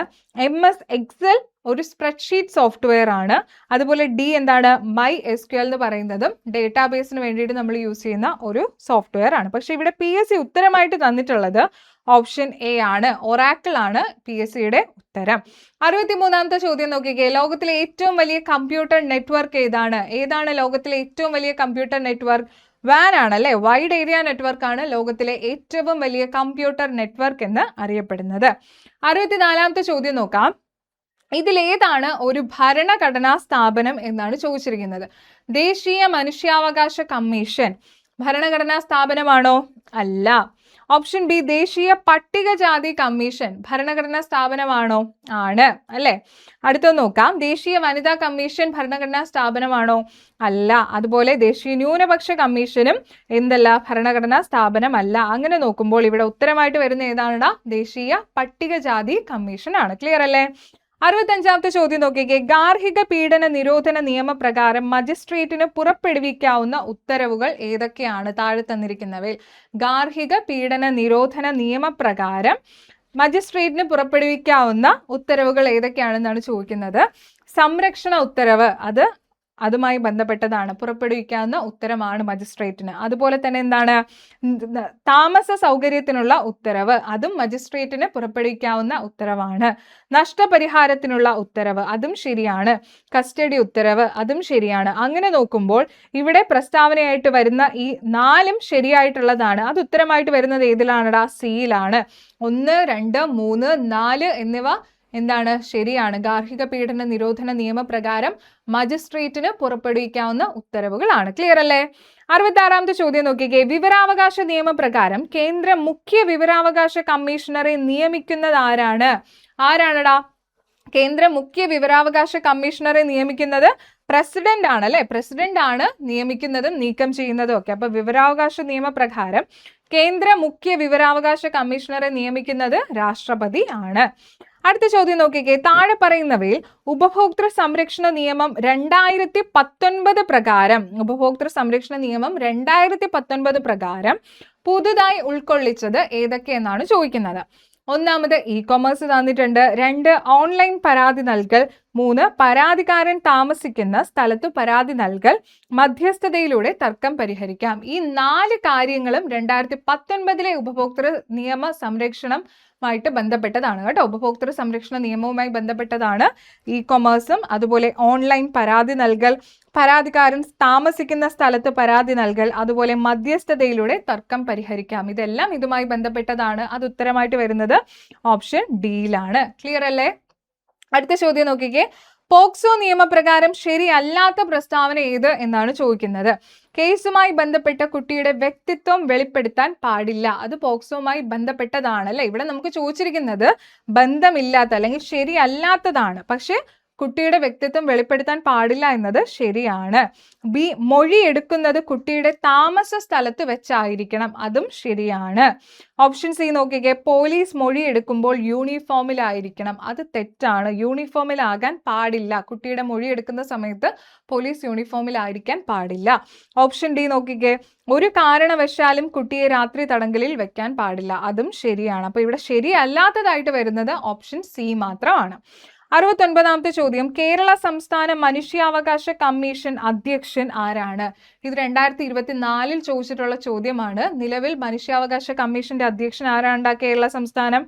MS Excel ഒരു സ്പ്രെഡ്ഷീറ്റ് സോഫ്റ്റ്വെയർ ആണ്. അതുപോലെ എന്താണ്? MySQL എന്ന് പറയുന്നതും ഡേറ്റാബേസിന് വേണ്ടിയിട്ട് നമ്മൾ യൂസ് ചെയ്യുന്ന ഒരു സോഫ്റ്റ്വെയർ ആണ്. പക്ഷെ ഇവിടെ PSC ഉത്തരമായിട്ട് തന്നിട്ടുള്ളത് ഓപ്ഷൻ A ആണ്, ഒറാക്കിൾ ആണ് PSCയുടെ ഉത്തരം. 63ാമത്തെ ചോദ്യം നോക്കിക്കേ. ലോകത്തിലെ ഏറ്റവും വലിയ കമ്പ്യൂട്ടർ നെറ്റ്വർക്ക് ഏതാണ് ലോകത്തിലെ ഏറ്റവും വലിയ കമ്പ്യൂട്ടർ നെറ്റ്വർക്ക്? WAN ആണ് അല്ലേ? വൈഡ് ഏരിയ നെറ്റ്വർക്ക് ആണ് ലോകത്തിലെ ഏറ്റവും വലിയ കമ്പ്യൂട്ടർ നെറ്റ്വർക്ക് എന്ന് അറിയപ്പെടുന്നത്. 64ാമത്തെ ചോദ്യം നോക്കാം. ഇതിലേതാണ് ഒരു ഭരണഘടനാ സ്ഥാപനം എന്നാണ് ചോദിച്ചിരിക്കുന്നത്. ദേശീയ മനുഷ്യാവകാശ കമ്മീഷൻ ഭരണഘടനാ സ്ഥാപനമാണോ? അല്ല. ഓപ്ഷൻ ബി, ദേശീയ പട്ടികജാതി കമ്മീഷൻ ഭരണഘടനാ സ്ഥാപനമാണോ? ആണ് അല്ലേ? അടുത്തത് നോക്കാം. ദേശീയ വനിതാ കമ്മീഷൻ ഭരണഘടനാ സ്ഥാപനമാണോ? അല്ല. അതുപോലെ ദേശീയ ന്യൂനപക്ഷ കമ്മീഷനും ഭരണഘടനാ സ്ഥാപനമല്ല. അങ്ങനെ നോക്കുമ്പോൾ ഇവിടെ ഉത്തരമായിട്ട് വരുന്ന ഏതാണെടാ? ദേശീയ പട്ടികജാതി കമ്മീഷൻ ആണ്. ക്ലിയർ അല്ലേ? 65ാമത്തെ ചോദ്യം നോക്കിക്കേ. ഗാർഹിക പീഡന നിരോധന നിയമപ്രകാരം മജിസ്ട്രേറ്റിന് പുറപ്പെടുവിക്കാവുന്ന ഉത്തരവുകൾ ഏതൊക്കെയാണ്? താഴെ തന്നിരിക്കുന്നവയിൽ ഗാർഹിക പീഡന നിരോധന നിയമപ്രകാരം മജിസ്ട്രേറ്റിന് പുറപ്പെടുവിക്കാവുന്ന ഉത്തരവുകൾ ഏതൊക്കെയാണെന്നാണ് ചോദിക്കുന്നത്. സംരക്ഷണ ഉത്തരവ് അതുമായി ബന്ധപ്പെട്ടതാണ്, പുറപ്പെടുവിക്കാവുന്ന ഉത്തരമാണ് മജിസ്ട്രേറ്റിന്. അതുപോലെ തന്നെ എന്താണ്? താമസ സൗകര്യത്തിനുള്ള ഉത്തരവ്, അതും മജിസ്ട്രേറ്റിന് പുറപ്പെടുവിക്കാവുന്ന ഉത്തരവാണ്. നഷ്ടപരിഹാരത്തിനുള്ള ഉത്തരവ്, അതും ശരിയാണ്. കസ്റ്റഡി ഉത്തരവ്, അതും ശരിയാണ്. അങ്ങനെ നോക്കുമ്പോൾ ഇവിടെ പ്രസ്താവനയായിട്ട് വരുന്ന ഈ 4ഉം ശരിയായിട്ടുള്ളതാണ്. അത് ഉത്തരമായിട്ട് വരുന്നത് ഏതിലാണെടാ? സിയിലാണ്. 1, 2, 3, 4 എന്നിവ എന്താണ്? ശരിയാണ്. ഗാർഹിക പീഡന നിരോധന നിയമപ്രകാരം മജിസ്ട്രേറ്റിന് പുറപ്പെടുവിക്കാവുന്ന ഉത്തരവുകളാണ്. ക്ലിയർ അല്ലേ? 66ാമത്തെ ചോദ്യം നോക്കിക്കേ. വിവരാവകാശ നിയമപ്രകാരം കേന്ദ്ര മുഖ്യ വിവരാവകാശ കമ്മീഷണറെ നിയമിക്കുന്നത് ആരാണെടാ? കേന്ദ്ര മുഖ്യ വിവരാവകാശ കമ്മീഷണറെ നിയമിക്കുന്നത് പ്രസിഡന്റ് ആണ് അല്ലെ? പ്രസിഡന്റ് ആണ് നിയമിക്കുന്നതും നീക്കം ചെയ്യുന്നതും ഒക്കെ. അപ്പൊ വിവരാവകാശ നിയമപ്രകാരം കേന്ദ്ര മുഖ്യ വിവരാവകാശ കമ്മീഷണറെ നിയമിക്കുന്നത് രാഷ്ട്രപതി ആണ്. അടുത്ത ചോദ്യം നോക്കിക്കേ. താഴെ പറയുന്നവയിൽ ഉപഭോക്തൃ സംരക്ഷണ നിയമം 2019 പ്രകാരം പുതുതായി ഉൾക്കൊള്ളിച്ചത് ഏതൊക്കെയെന്നാണ് ചോദിക്കുന്നത്. 1 ഇ-കൊമേഴ്സ് തന്നിട്ടുണ്ട്. 2 ഓൺലൈൻ പരാതി നൽകൽ. 3 പരാതിക്കാരൻ താമസിക്കുന്ന സ്ഥലത്ത് പരാതി നൽകൽ. മധ്യസ്ഥതയിലൂടെ തർക്കം പരിഹരിക്കാം. ഈ 4 കാര്യങ്ങളും 2019 ഉപഭോക്തൃ നിയമ സംരക്ഷണമായിട്ട് ബന്ധപ്പെട്ടതാണ് കേട്ടോ. ഉപഭോക്തൃ സംരക്ഷണ നിയമവുമായി ബന്ധപ്പെട്ടതാണ് ഇ-കൊമേഴ്സും അതുപോലെ ഓൺലൈൻ പരാതി നൽകൽ, പരാതിക്കാരൻ താമസിക്കുന്ന സ്ഥലത്ത് പരാതി നൽകൽ, അതുപോലെ മധ്യസ്ഥതയിലൂടെ തർക്കം പരിഹരിക്കാം. ഇതെല്ലാം ഇതുമായി ബന്ധപ്പെട്ടതാണ്. അത് ഉത്തരമായിട്ട് വരുന്നത് ഓപ്ഷൻ ഡിയിലാണ്. ക്ലിയർ അല്ലേ? അടുത്ത ചോദ്യം നോക്കിക്കേ. പോക്സോ നിയമപ്രകാരം ശരിയല്ലാത്ത പ്രസ്താവന ഏത് എന്നാണ് ചോദിക്കുന്നത്. കേസുമായി ബന്ധപ്പെട്ട കുട്ടിയുടെ വ്യക്തിത്വം വെളിപ്പെടുത്താൻ പാടില്ല. അത് പോക്സോമായി ബന്ധപ്പെട്ടതാണ് അല്ലെ? ഇവിടെ നമുക്ക് ചോദിച്ചിരിക്കുന്നത് ബന്ധമില്ലാത്ത അല്ലെങ്കിൽ ശരിയല്ലാത്തതാണ്. പക്ഷെ കുട്ടിയുടെ വ്യക്തിത്വം വെളിപ്പെടുത്താൻ പാടില്ല എന്നത് ശരിയാണ്. ബി, മൊഴി എടുക്കുന്നത് കുട്ടിയുടെ താമസ സ്ഥലത്ത് വെച്ചായിരിക്കണം. അതും ശരിയാണ്. ഓപ്ഷൻ സി നോക്കിക്കേ. പോലീസ് മൊഴി എടുക്കുമ്പോൾ യൂണിഫോമിലായിരിക്കണം. അത് തെറ്റാണ്. യൂണിഫോമിലാകാൻ പാടില്ല. കുട്ടിയുടെ മൊഴി എടുക്കുന്ന സമയത്ത് പോലീസ് യൂണിഫോമിലായിരിക്കാൻ പാടില്ല. ഓപ്ഷൻ ഡി നോക്കിക്കേ. ഒരു കാരണവശാലും കുട്ടിയെ രാത്രി തടങ്കലിൽ വെക്കാൻ പാടില്ല. അതും ശരിയാണ്. അപ്പൊ ഇവിടെ ശരിയല്ലാത്തതായിട്ട് വരുന്നത് ഓപ്ഷൻ സി മാത്രമാണ്. 69ാമത്തെ ചോദ്യം. കേരള സംസ്ഥാന മനുഷ്യാവകാശ കമ്മീഷൻ അധ്യക്ഷൻ ആരാണ്? ഇത് 2024 ചോദിച്ചിട്ടുള്ള ചോദ്യമാണ്. നിലവിൽ മനുഷ്യാവകാശ കമ്മീഷന്റെ അധ്യക്ഷൻ ആരാണ് കേരള സംസ്ഥാനം?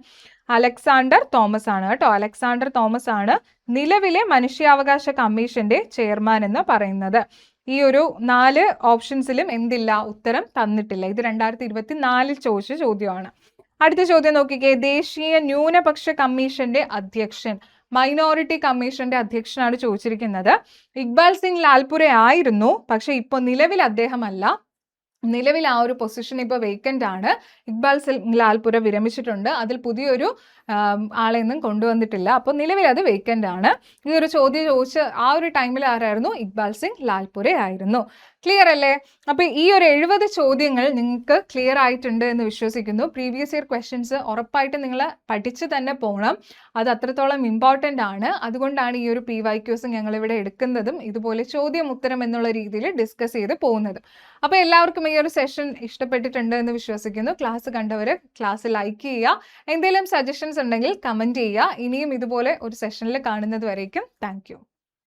അലക്സാണ്ടർ തോമസ് ആണ് കേട്ടോ. അലക്സാണ്ടർ തോമസ് ആണ് നിലവിലെ മനുഷ്യാവകാശ കമ്മീഷന്റെ ചെയർമാൻ എന്ന് പറയുന്നത്. ഈ ഒരു 4 ഓപ്ഷൻസിലും എന്തില്ല, ഉത്തരം തന്നിട്ടില്ല. ഇത് 2024 ചോദിച്ച ചോദ്യമാണ്. അടുത്ത ചോദ്യം നോക്കിക്കേ. ദേശീയ ന്യൂനപക്ഷ കമ്മീഷന്റെ അധ്യക്ഷൻ, മൈനോറിറ്റി കമ്മീഷന്റെ അധ്യക്ഷനാണ് ചോദിച്ചിരിക്കുന്നത്. ഇക്ബാൽ സിംഗ് ലാൽപുര ആയിരുന്നു, പക്ഷെ ഇപ്പോൾ നിലവിൽ അദ്ദേഹമല്ല. നിലവിൽ ആ ഒരു പൊസിഷൻ ഇപ്പോൾ വേക്കൻ്റ് ആണ്. ഇക്ബാൽ സിംഗ് ലാൽപുര വിരമിച്ചിട്ടുണ്ട്. അതിൽ പുതിയൊരു ആളെയൊന്നും കൊണ്ടുവന്നിട്ടില്ല. അപ്പോൾ നിലവിൽ അത് വേക്കൻ്റ് ആണ്. ഈ ഒരു ചോദ്യം ചോദിച്ച് ആ ഒരു ടൈമിൽ ആരായിരുന്നു? ഇക്ബാൽ സിംഗ് ലാൽപുര ആയിരുന്നു. ക്ലിയർ അല്ലേ? അപ്പോൾ ഈ ഒരു 70 ചോദ്യങ്ങൾ നിങ്ങൾക്ക് ക്ലിയർ ആയിട്ടുണ്ട് എന്ന് വിശ്വസിക്കുന്നു. പ്രീവിയസ് ഇയർ ക്വസ്റ്റ്യൻസ് ഉറപ്പായിട്ട് നിങ്ങൾ പഠിച്ച് തന്നെ പോകണം. അത് അത്രത്തോളം ഇമ്പോർട്ടൻ്റ് ആണ്. അതുകൊണ്ടാണ് ഈ ഒരു PYQs ഞങ്ങളിവിടെ എടുക്കുന്നതും ഇതുപോലെ ചോദ്യം ഉത്തരം എന്നുള്ള രീതിയിൽ ഡിസ്കസ് ചെയ്ത് പോകുന്നതും. അപ്പോൾ എല്ലാവർക്കും ഈ ഒരു സെഷൻ ഇഷ്ടപ്പെട്ടിട്ടുണ്ട് എന്ന് വിശ്വസിക്കുന്നു. ക്ലാസ് കണ്ടവർ ക്ലാസ് ലൈക്ക് ചെയ്യുക. എന്തെങ്കിലും സജഷൻസ് ഉണ്ടെങ്കിൽ കമൻറ്റ് ചെയ്യുക. ഇനിയും ഇതുപോലെ ഒരു സെഷനിൽ കാണുന്നത് വരേക്കും താങ്ക് യു.